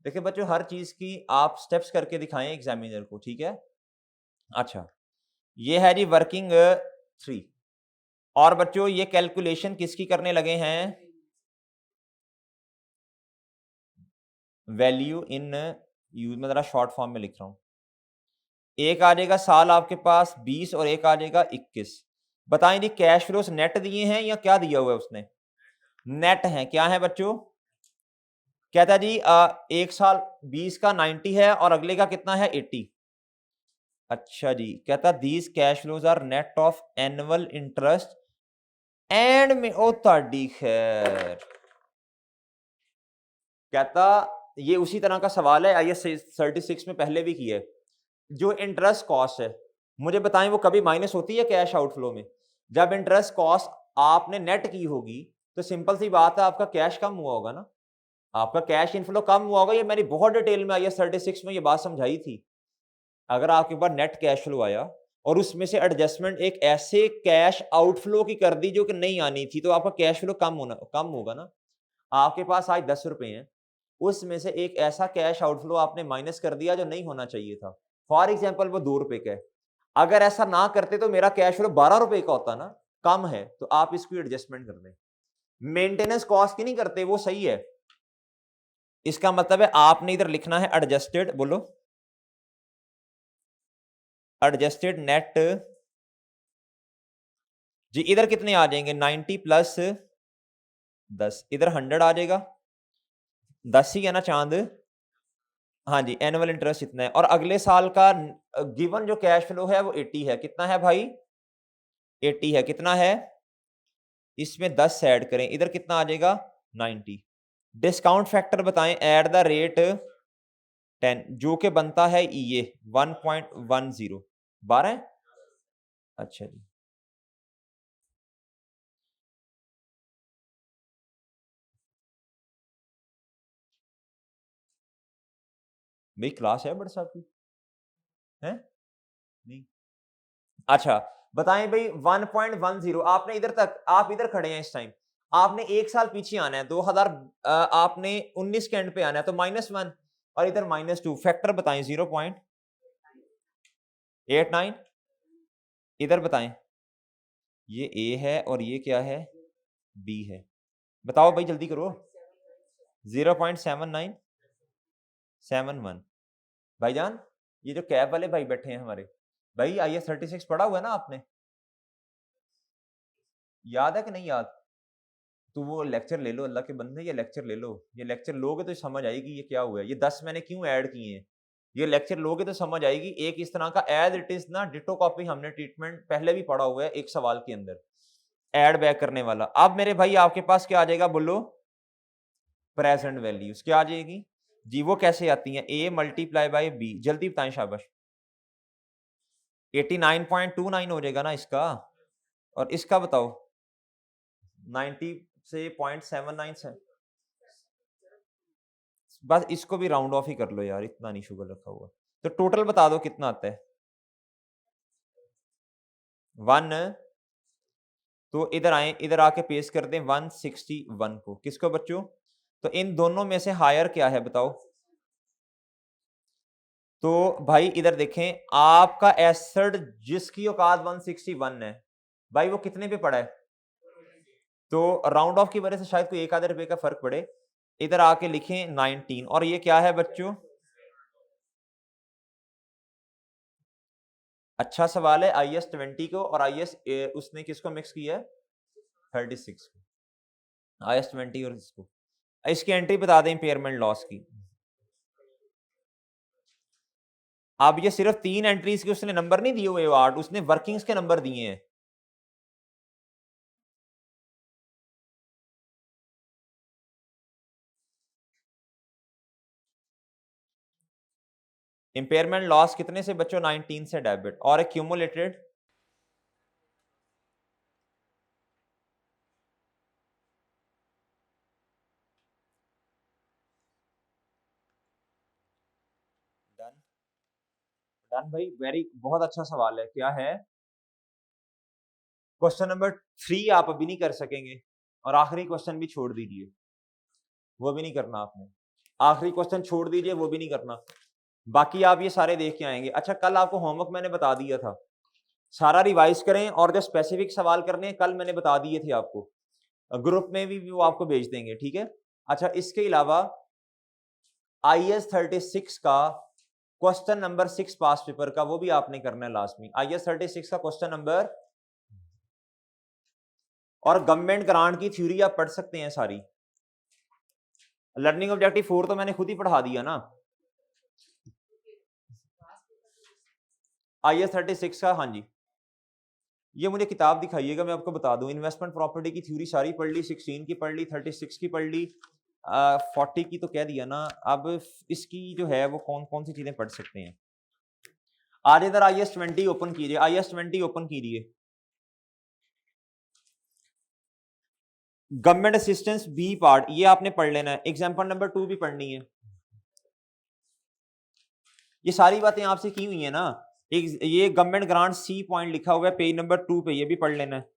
देखिए बच्चों हर चीज की आप स्टेप्स करके दिखाएं एग्जामिनर को, ठीक है। अच्छा ये है जी वर्किंग 3। और बच्चों ये कैलकुलेशन किसकी करने लगे हैं, वैल्यू इन यूज में जरा शॉर्ट फॉर्म में लिख रहा हूं। एक आ जाएगा साल आपके पास 20 और एक आ जाएगा 21। बताएं जी कैश फ्लोस नेट दिए हैं या क्या दिया हुआ है उसने, नेट है। क्या है बच्चों, कहता जी एक साल 20 का 90 है और अगले का कितना है 80। अच्छा जी कहता these cash flows are net of annual interest and में ओ ताड़ी खैर। कहता ये उसी तरह का सवाल है आईएएस 36 में पहले भी किया है। जो इंटरेस्ट कॉस्ट है मुझे बताएं वो कभी माइनस होती है कैश आउटफ्लो में। जब इंटरेस्ट कॉस्ट आपने नेट की होगी तो सिंपल सी बात है आपका कैश कम हुआ होगा ना, आपका कैश इनफ्लो कम हुआ होगा। ये मैंने बहुत डिटेल में आईएएस 36 में ये बात समझाई थी। अगर आपके पास नेट कैश फ्लो आया और उसमें से एडजस्टमेंट एक ऐसे कैश आउटफ्लो की कर दी जो कि नहीं आनी थी, तो आपका कैश फ्लो कम होगा ना। आपके पास आज 10 रुपए हैं, उसमें से एक ऐसा कैश आउटफ्लो आपने माइनस कर दिया जो नहीं होना चाहिए था। फॉर एग्जाम्पल वो 2 रुपए का है, अगर ऐसा ना करते तो मेरा कैश फ्लो 12 रुपए का होता ना, कम है तो आप इसकी एडजस्टमेंट कर दें। मेंटेनेंस कॉस्ट की नहीं करते, वो सही है। इसका मतलब है आपने इधर लिखना है एडजस्टेड, बोलो एडजस्टेड नेट जी। इधर कितने आ जाएंगे 90 प्लस 10, इधर 100 आ जाएगा, 10 ही है ना चांद। हाँ जी एनुअल इंटरेस्ट इतना है और अगले साल का गिवन जो कैश फ्लो है वो 80 है। कितना है भाई 80 है। कितना है इसमें 10 ऐड करें, इधर कितना आ जाएगा 90। डिस्काउंट फैक्टर बताएं एट द रेट 10 जो कि बनता है ये 1.10 12। अच्छा जी मेरी क्लास है बड़े साहब की है नहीं। अच्छा बताएं भाई 1.10 आपने इधर तक, आप इधर खड़े हैं इस टाइम, आपने एक साल पीछे आना है 2000 आपने 19 के एंड पे आना है तो -1 और इधर -2। फैक्टर बताएं 0.89। इधर बताएं ये ए है और ये क्या है बी है, बताओ भाई जल्दी करो। 0.7971। भाईजान ये जो कैब वाले भाई बैठे हैं हमारे भाई, आईएएस 36 पढ़ा हुआ है ना आपने, याद है कि नहीं याद। तो वो लेक्चर ले लो अल्लाह के बंदे, ये लेक्चर ले लो। ये लेक्चर लोगे तो समझ आएगी ये क्या हुआ है, ये 10 मैंने क्यों ऐड किए हैं। ये लेक्चर लोगे तो समझ आएगी। एक इस तरह का एज इट इज ना डिटो कॉपी हमने ट्रीटमेंट पहले भी पढ़ा हुआ है एक सवाल के अंदर, ऐड बैक करने वाला। अब मेरे भाई आपके पास क्या आ जाएगा बोलो, प्रेजेंट वैल्यूज क्या आ जाएगी जी। वो कैसे आती है ए मल्टीप्लाई बाय बी, जल्दी बताएं शाबाश। 89.29 हो जाएगा ना इसका, और इसका बताओ 90 से 0.79 से। बस इसको भी राउंड ऑफ ही कर लो यार, इतना नहीं शुगर रखा हुआ। तो टोटल बता दो कितना आता है 1। तो इधर आए, इधर आके पेस्ट कर दें 161 को। किसको बच्चों, तो इन दोनों में से हायर क्या है बताओ। तो भाई इधर देखें आपका एसेट जिसकी औकात 161 है भाई वो कितने पे पड़ा है, तो राउंड ऑफ की वजह से शायद कोई एक आधे रुपए का फर्क पड़े। इधर आके लिखें 19 और ये क्या है बच्चों, अच्छा सवाल है। IS 20 को और IS उसने किसको मिक्स किया है? 36 को। IS 20 और इसको। इसकी एंट्री बता दें इम्पेयरमेंट लॉस की। अब ये सिर्फ 3 एंट्रीज के उसने नंबर नहीं दिए हुए वार्ड, उसने वर्किंग्स के नंबर दिए हैं। इम्पेयरमेंट लॉस कितने से बच्चों? 19 से डेबिट। और एक्यूमुलेटेड डन। डन भाई, वेरी बहुत अच्छा सवाल है। क्या है? क्वेश्चन नंबर 3 आप अभी नहीं कर सकेंगे और आखिरी क्वेश्चन भी छोड़ दीजिए, वो भी नहीं करना आपने। आखिरी क्वेश्चन छोड़ दीजिए, वो भी नहीं करना। बाकी आप ये सारे देख के आएंगे। अच्छा, कल आपको होमवर्क मैंने बता दिया था, सारा रिवाइज करें और जो स्पेसिफिक सवाल करने हैं कल मैंने बता दिए थे आपको, ग्रुप में भी वो आपको भेज देंगे, ठीक है। अच्छा, इसके अलावा IS 36 का क्वेश्चन नंबर 6 पास पेपर का वो भी आपने करना है लास्ट में। IS 36 का क्वेश्चन नंबर और गवर्नमेंट ग्रांट की थ्योरी आप पढ़ सकते हैं सारी। लर्निंग ऑब्जेक्टिव 4 तो मैंने खुद ही पढ़ा दिया ना। IS 36 का, हाँ जी, ये मुझे किताब दिखाइएगा, मैं आपको बता दूं। इन्वेस्टमेंट प्रॉपर्टी की थ्योरी सारी पढ़ ली, 16 की पढ़ ली, 36 की पढ़ ली, 40 की तो कह दिया ना। अब इसकी जो है वो कौन कौन सी चीजें पढ़ सकते हैं। आज इधर IS 20 ओपन कीजिए, IS 20 ओपन कीजिए। गवर्नमेंट असिस्टेंस बी पार्ट ये आपने पढ़ लेना है। एग्जाम्पल नंबर 2 भी पढ़नी है। ये सारी बातें आपसे की हुई है ना। ये गवर्नमेंट ग्रांट सी पॉइंट लिखा हुआ है पेज नंबर 2 पे, ये भी पढ़ लेना है।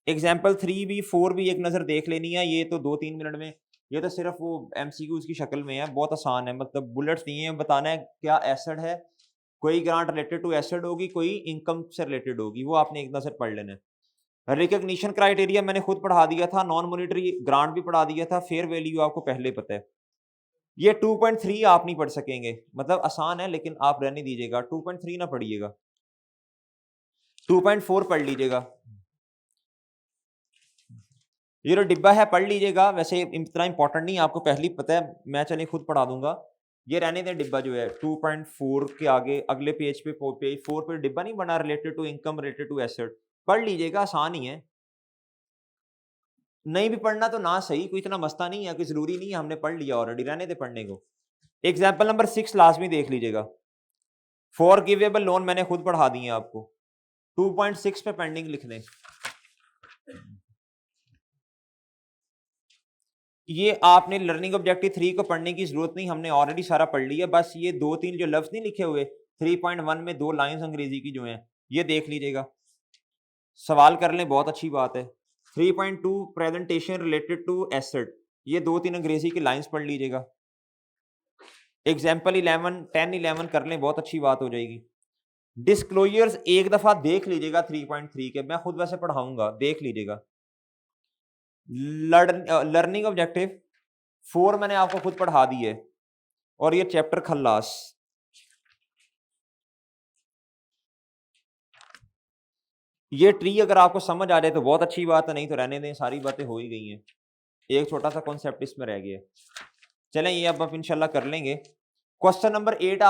एग्जाम्पल 3 भी 4 भी एक नजर देख लेनी है। ये तो 2-3 मिनट में, ये तो सिर्फ वो MCQs की शक्ल में है, बहुत आसान है। मतलब बुलेट्स दिए हैं, बताना है क्या एसेट है। कोई ग्रांट रिलेटेड टू एसेट होगी, कोई इनकम से रिलेटेड होगी, वो आपने एक नजर पढ़ लेना है। रिकॉग्निशन क्राइटेरिया मैंने खुद पढ़ा दिया था, नॉन मॉनिटरी ग्रांट भी पढ़ा दिया था, फेयर वैल्यू आपको पहले पता है। ये 2.3 आप नहीं पढ़ सकेंगे, मतलब आसान है लेकिन आप रहने दीजिएगा, 2.3 ना पढ़िएगा, 2.4 पढ़ लीजिएगा। ये जो डिब्बा है पढ़ लीजिएगा, वैसे इतना इंपॉर्टेंट नहीं, आपको पहले ही पता है, मैं चलिए खुद पढ़ा दूंगा। ये रहने दें डिब्बा जो है 2.4 के आगे अगले पेज पे, पेज 4 पे डिब्बा नहीं बना related to income, related to asset, पढ़ लीजिएगा, आसान ही है। नहीं भी पढ़ना तो ना सही, कोई इतना मस्ता नहीं है, कोई जरूरी नहीं है, हमने पढ़ लिया ऑलरेडी, रहने दे पढ़ने को। एग्जाम्पल नंबर 6 लाजमी देख लीजिएगा। फॉरगिवेबल लोन मैंने खुद पढ़ा दिए आपको, 2.6 पे पेंडिंग लिख दें। ये आपने लर्निंग ऑब्जेक्टिव 3 को पढ़ने की जरूरत नहीं, हमने ऑलरेडी सारा पढ़ लिया। बस ये 2-3 जो लफ्ज नहीं लिखे हुए 3.1 में 2 लाइंस अंग्रेजी की जो हैं, ये देख लीजिएगा, सवाल कर लें, बहुत अच्छी बात है। 3.2 प्रेजेंटेशन रिलेटेड टू एसेट, ये 2-3 अंग्रेजी की लाइंस पढ़ लीजिएगा। एग्जाम्पल 11, 10, 11 कर लें, बहुत अच्छी बात हो जाएगी। डिस्क्लोजर्स एक दफा देख लीजिएगा 3.3 के, मैं खुद वैसे पढ़ाऊंगा, देख लीजिएगा। लर्निंग ऑब्जेक्टिव 4 मैंने आपको खुद पढ़ा दी है, और ये चैप्टर खल्लास, ये ट्री अगर आपको समझ आ जाए तो बहुत अच्छी बात है, नहीं तो रहने दें, सारी बातें हो ही गई हैं। एक छोटा सा कॉन्सेप्ट इसमें रह गया। चलें, ये अब आप इंशाल्लाह कर लेंगे। क्वेश्चन नंबर 8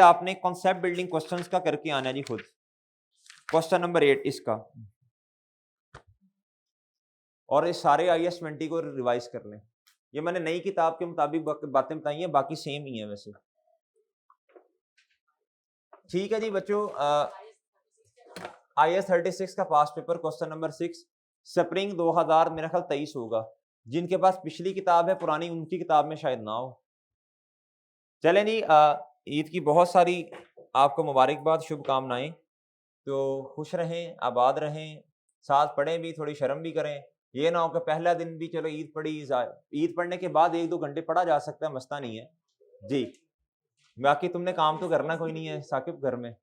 आपने कॉन्सेप्ट बिल्डिंग क्वेश्चंस का करके आना है जी खुद। क्वेश्चन नंबर 8 इसका, और ये सारे IS 20 को रिवाइज कर लें। ये मैंने नई किताब के मुताबिक बातें बताई हैं, बाकी सेम ही है वैसे। ठीक है जी बच्चों, IS 36 का पास पेपर क्वेश्चन नंबर 6 स्प्रिंग 2000 मेरा ख्याल 23 होगा। जिनके पास पिछली किताब है पुरानी, उनकी किताब में शायद ना हो। चलें जी, ईद की बहुत सारी आपको मुबारकबाद, शुभकामनाएं। तो खुश रहें, आबाद रहें, साथ पढ़ें भी, थोड़ी शर्म भी करें। ये ना हो कि पहला दिन भी चलो ईद पढ़ी, ईद पढ़ने के बाद 1-2 घंटे पढ़ा जा सकता है, मसला नहीं है जी। बाकी तुमने काम तो करना कोई नहीं है साकिब घर में।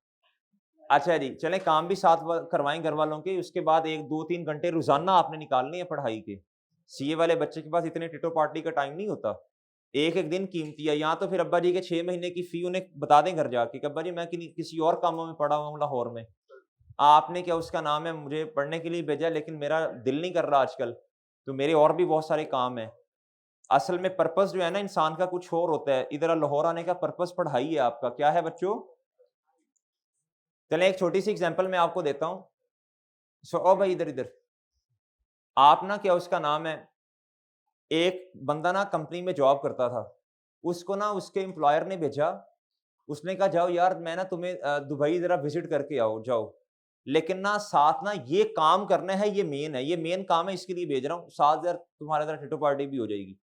अच्छा जी, चलें, काम भी साथ करवाएं घर वालों के। उसके बाद 1-2-3 घंटे रोजाना आपने निकालने हैं पढ़ाई के। CA वाले बच्चे के पास इतने टिटो पार्टी का टाइम नहीं होता। एक एक दिन कीमती है। यहाँ तो फिर अब्बा जी के 6 महीने की फी उन्हें बता दें घर जाके कि अब्बा जी मैं किसी और कामों में पड़ा हुआ हूँ लाहौर में, आपने क्या उसका नाम है मुझे पढ़ने के लिए भेजा, लेकिन मेरा दिल नहीं कर रहा आजकल, तो मेरे और भी बहुत सारे काम हैं। असल में पर्पस जो है ना इंसान का कुछ और होता है। इधर लाहौर आने का पर्पस पढ़ाई है आपका, क्या है बच्चों? चलें एक छोटी सी एग्जांपल मैं आपको देता हूँ। ओ भाई इधर इधर, आप ना क्या उसका नाम है, एक बंदा ना कंपनी में जॉब करता था, उसको ना उसके एम्प्लॉयर ने भेजा, उसने कहा जाओ यार मैं ना तुम्हें दुबई जरा विजिट करके आओ जाओ, लेकिन ना साथ ना ये काम करना है, ये मेन काम है, इसके लिए भेज रहा हूँ, साथ यार तुम्हारे तरह टिटो पार्टी भी हो जाएगी।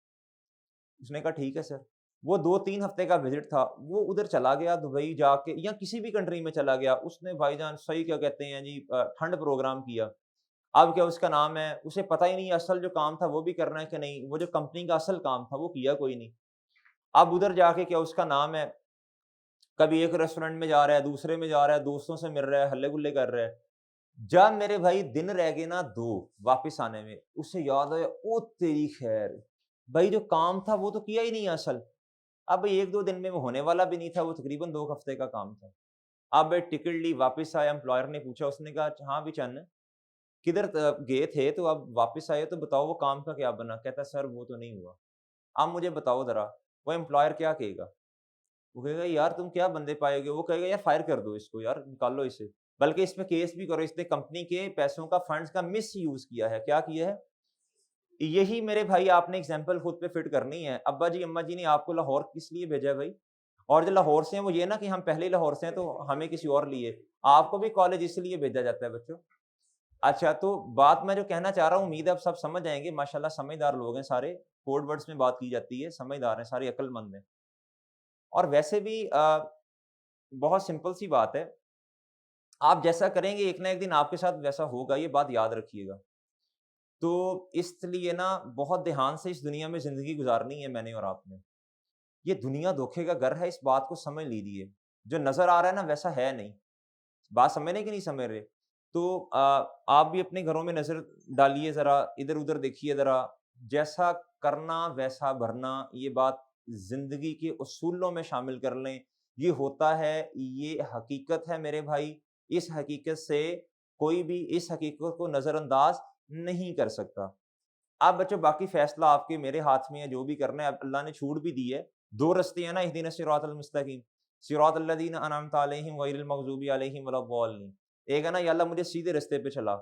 उसने कहा ठीक है सर। वो 2-3 हफ्ते का विजिट था, वो उधर चला गया दुबई जाके या किसी भी कंट्री में चला गया, उसने भाईजान सही क्या कहते हैं जी ठंड प्रोग्राम किया। अब क्या उसका नाम है, उसे पता ही नहीं असल जो काम था वो भी करना है कि नहीं, वो जो कंपनी का असल काम था वो किया कोई नहीं। अब उधर जाके क्या उसका नाम है, कभी एक रेस्टोरेंट में जा रहा है, दूसरे में जा रहा है, दोस्तों से मिल रहा है, हल्ले-गुल्ले कर रहा है। जब मेरे भाई दिन रह गए ना 2 वापस आने में, उसे याद आया ओ तेरी खैर! भाई जो काम था वो तो किया ही नहीं असल। अब 1-2 दिन में वो होने वाला भी नहीं था, वो तकरीबन 2 हफ्ते का काम था। अब टिकट ली, वापस आया, एम्प्लॉयर ने पूछा, उसने कहा, "हाँ भी चन्न, किधर गए थे तो अब वापस आए तो बताओ वो काम का क्या बना?" कहता सर वो तो नहीं हुआ। अब मुझे बताओ ज़रा, वो एम्प्लॉयर क्या कहेगा? वो कहेगा यार तुम क्या बंदे पाए हो? वो कहेगा यार फायर कर दो इसको यार, निकालो इसे। बल्कि इस पे केस भी करो, इसने कंपनी के पैसों का फंड्स का मिसयूज़ किया है। क्या किया है? यही मेरे भाई आपने एग्ज़ाम्पल खुद पे फिट करनी है। अब्बा जी, अम्मा जी ने आपको लाहौर किस लिए भेजा है भाई? और जो लाहौर से हैं वो ये ना कि हम पहले ही लाहौर से हैं तो हमें किसी और लिए। आपको भी कॉलेज इसलिए भेजा जाता है बच्चों। अच्छा, तो बात मैं जो कहना चाह रहा हूँ उम्मीद है आप सब समझ जाएँगे, माशाल्लाह समझदार लोग हैं सारे, कोड वर्ड्स में बात की जाती है, समझदार हैं, सारे अक्लमंद हैं। और वैसे भी बहुत सिंपल सी बात है, आप जैसा करेंगे एक ना एक दिन आपके साथ वैसा होगा, ये बात याद रखिएगा। तो इसलिए ना बहुत ध्यान से इस दुनिया में ज़िंदगी गुज़ारनी है मैंने और आपने। ये दुनिया धोखे का घर है, इस बात को समझ लीजिए। जो नज़र आ रहा है ना वैसा है नहीं। बात समझ रहे हैं कि नहीं समझ रहे? तो आप भी अपने घरों में नज़र डालिए ज़रा, इधर-उधर देखिए ज़रा, जैसा करना वैसा भरना, ये बात ज़िंदगी के उसूलों में शामिल कर लें। ये होता है, ये हकीकत है मेरे भाई, इस हकीकत से कोई भी इस हकीकत को नज़रअंदाज़ नहीं कर सकता। अब बच्चों बाकी फ़ैसला आपके मेरे हाथ में है, जो भी करना है अब अल्लाह ने छूट भी दी है। 2 रास्ते हैं ना, इहदिनस सिरातल मुस्तकीम, सिरातल लज़ीना अनअमता अलैहिम गैरिल मग़ज़ूबी अलैहिम वलद्दाल्लीन। एक है ना, या अल्लाह मुझे सीधे रास्ते पे चला।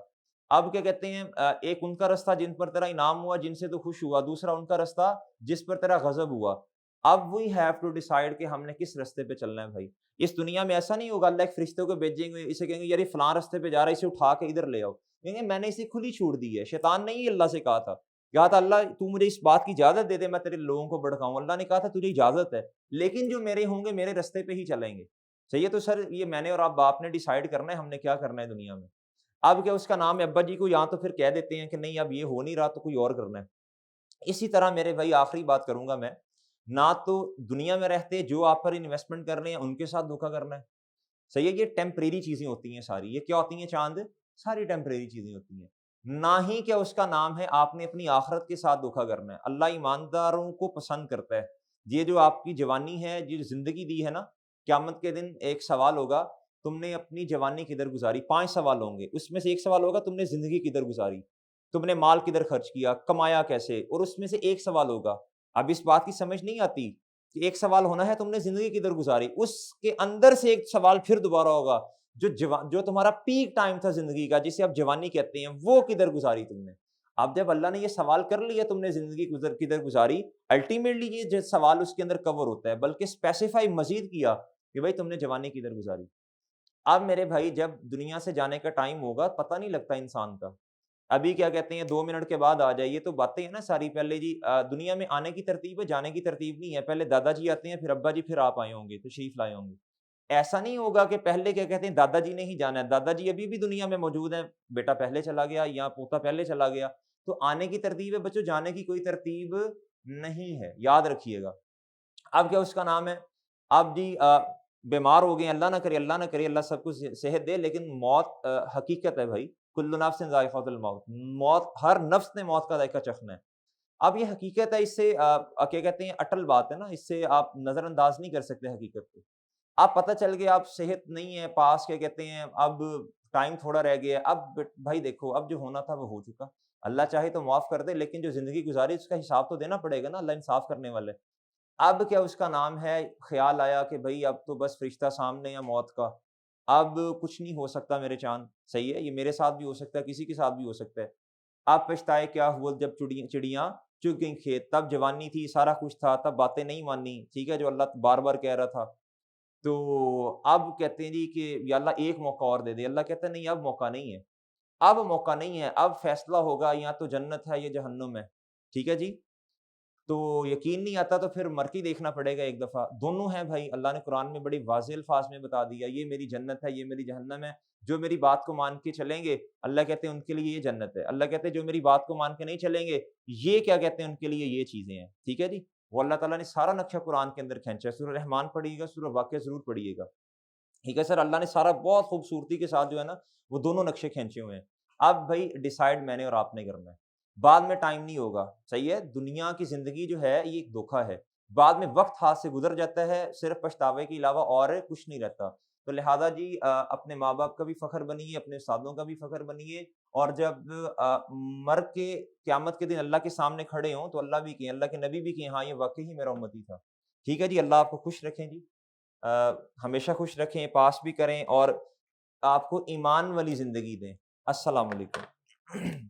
अब क्या कहते हैं एक उनका रास्ता जिन पर तेरा इनाम हुआ, जिनसे तू खुश हुआ, दूसरा उनका रास्ता जिस पर तेरा गज़ब हुआ। अब वी हैव टू डिसाइड कि हमने किस रास्ते पे चलना है भाई। इस दुनिया में ऐसा नहीं होगा अल्लाह एक फरिश्ते को भेजेंगे, इसे कहेंगे यार ये फलाँ रास्ते पे जा रहा है, इसे उठा के इधर ले आओ। कहेंगे मैंने इसे खुली छूट दी है, शैतान ने ही अल्लाह से कहा था। कहा था अल्लाह तू मुझे इस बात की इजाज़त दे दे मैं तेरे लोगों को भड़काऊँ। अल्लाह ने कहा था तुझे इजाज़त है, लेकिन जो मेरे होंगे मेरे रास्ते पे ही चलेंगे। सही है? तो सर ये मैंने और आप बाप ने डिसाइड करना है हमने क्या करना है दुनिया में। अब क्या उसका नाम है अब्बा जी को या तो फिर कह देते हैं कि नहीं अब ये हो नहीं रहा तो कोई और करना है। इसी तरह मेरे भाई आखिरी बात करूँगा मैं, ना तो दुनिया में रहते जो आप पर इन्वेस्टमेंट कर रहे हैं उनके साथ धोखा करना है। सही है? ये टेम्परेरी चीज़ें होती हैं सारी। ये क्या होती हैं चाँद? सारी टेम्परेरी चीज़ें होती हैं। ना ही क्या उसका नाम है आपने अपनी आखिरत के साथ धोखा करना है। अल्लाह ईमानदारों को पसंद करता है। ये जो आपकी जवानी है, ये जो ज़िंदगी दी है ना, क़यामत के दिन एक सवाल होगा, तुमने अपनी जवानी किधर गुज़ारी? 5 सवाल होंगे। उसमें से एक सवाल होगा तुमने ज़िंदगी किधर गुज़ारी? तुमने माल किधर खर्च किया? कमाया कैसे? और उसमें से एक सवाल होगा, अब इस बात की समझ नहीं आती कि एक सवाल होना है तुमने ज़िंदगी किधर गुज़ारी? उसके अंदर से एक सवाल फिर दोबारा होगा, जो तुम्हारा पीक टाइम था ज़िंदगी का, जिसे आप जवानी कहते हैं, वो किधर गुज़ारी तुमने? अब जब अल्लाह ने ये सवाल कर लिया तुमने ज़िंदगी किधर गुज़ारी, अल्टीमेटली ये जो सवाल उसके अंदर कवर होता है, बल्कि स्पेसिफ़ाई मज़ीद किया कि भाई तुमने जवानी किधर गुज़ारी। अब मेरे भाई जब दुनिया से जाने का टाइम होगा, पता नहीं लगता इंसान का। अभी क्या कहते हैं 2 मिनट के बाद आ जाइए, तो बातें हैं ना सारी पहले जी दुनिया में आने की तरतीब है, जाने की तरतीब नहीं है। पहले दादाजी आते हैं, फिर अब्बा जी, फिर आप आए होंगे, तशरीफ लाए होंगे। ऐसा नहीं होगा कि पहले क्या कहते हैं दादाजी ने ही जाना है, दादाजी अभी भी दुनिया में मौजूद हैं, बेटा पहले चला गया या पोता पहले चला गया। तो आने की तरतीब है बच्चों, जाने की कोई तरतीब नहीं है, याद रखिएगा। अब क्या उसका नाम है, आप जी बीमार हो गए, अल्लाह ना करे, अल्लाह सबको सेहत दे, लेकिन मौत हकीकत है भाई, कुल्लु नफ्सिन ज़ाइक़ातुल मौत, मौत हर नफ्स ने मौत का जायका चखना है। अब ये हकीकत है, इससे क्या कहते हैं, अटल बात है ना, इससे आप नज़रअंदाज नहीं कर सकते हकीकत को। अब पता चल गया, अब सेहत नहीं है, पास क्या कहते हैं, अब टाइम थोड़ा रह गया है, अब भाई देखो, अब जो होना था वो हो चुका। अल्लाह चाहे तो माफ़ कर दे, लेकिन जो ज़िंदगी गुज़ारी उसका हिसाब तो देना पड़ेगा ना, अल्लाह इंसाफ़ करने वाला है। अब क्या उसका नाम है, ख़्याल आया कि भई अब तो बस फ़रिश्ता सामने है मौत का, अब कुछ नहीं हो सकता मेरे चाँद, सही है? ये मेरे साथ भी हो सकता है, किसी के साथ भी हो सकता है। अब पछताए क्या हुआ जब चिड़ियाँ चुग गईं खेत, तब जवानी थी, सारा कुछ था, तब बातें नहीं मानी, ठीक है? जो अल्लाह बार-बार कह रहा था। तो अब कहते हैं जी कि या अल्लाह एक मौका और दे दे, अल्लाह कहता है नहीं, अब मौका नहीं है। अब मौका नहीं है, अब फ़ैसला होगा, या तो जन्नत है या जहन्नुम है, ठीक है जी? तो यकीन नहीं आता तो फिर मर के ही देखना पड़ेगा एक दफ़ा। दोनों हैं भाई, अल्लाह ने कुरान में बड़ी वाज़ेह अल्फ़ाज़ में बता दिया, ये मेरी जन्नत है, ये मेरी जहन्नम है। जो मेरी बात को मान के चलेंगे, अल्लाह कहते हैं उनके लिए ये जन्नत है। अल्लाह कहते हैं जो मेरी बात को मान के नहीं चलेंगे, ये क्या कहते हैं, उनके लिए ये चीज़ें हैं। ठीक है जी? वो अल्लाह ताला ने सारा नक्शा कुरान के अंदर खींचा है। सूरह रहमान पढ़िएगा, सूरह वाक़िया ज़रूर पढ़िएगा। ठीक है सर, अल्लाह ने सारा बहुत खूबसूरती के साथ जो है ना, वो दोनों नक्शे खींचे हुए हैं। अब भई डिसाइड मैंने और आपने करना है। बाद में टाइम नहीं होगा, सही है? दुनिया की ज़िंदगी जो है ये एक धोखा है। बाद में वक़्त हाथ से गुज़र जाता है, सिर्फ़ पछतावे के अलावा और कुछ नहीं रहता। तो लिहाज़ा जी अपने माँ-बाप का भी फ़ख्र बनिए, अपने उस्तादों का भी फ़ख्र बनिए, और जब मर के क़यामत के दिन अल्लाह के सामने खड़े हों, तो अल्लाह भी कहें, अल्लाह के नबी भी कहें, हाँ, ये वाक़ई ही मेरा उम्मती था। ठीक है जी, अल्लाह आपको खुश रखें जी। हमेशा खुश रखें, पास भी करें और आपको ईमान वाली ज़िंदगी दें। अस्सलाम वालेकुम।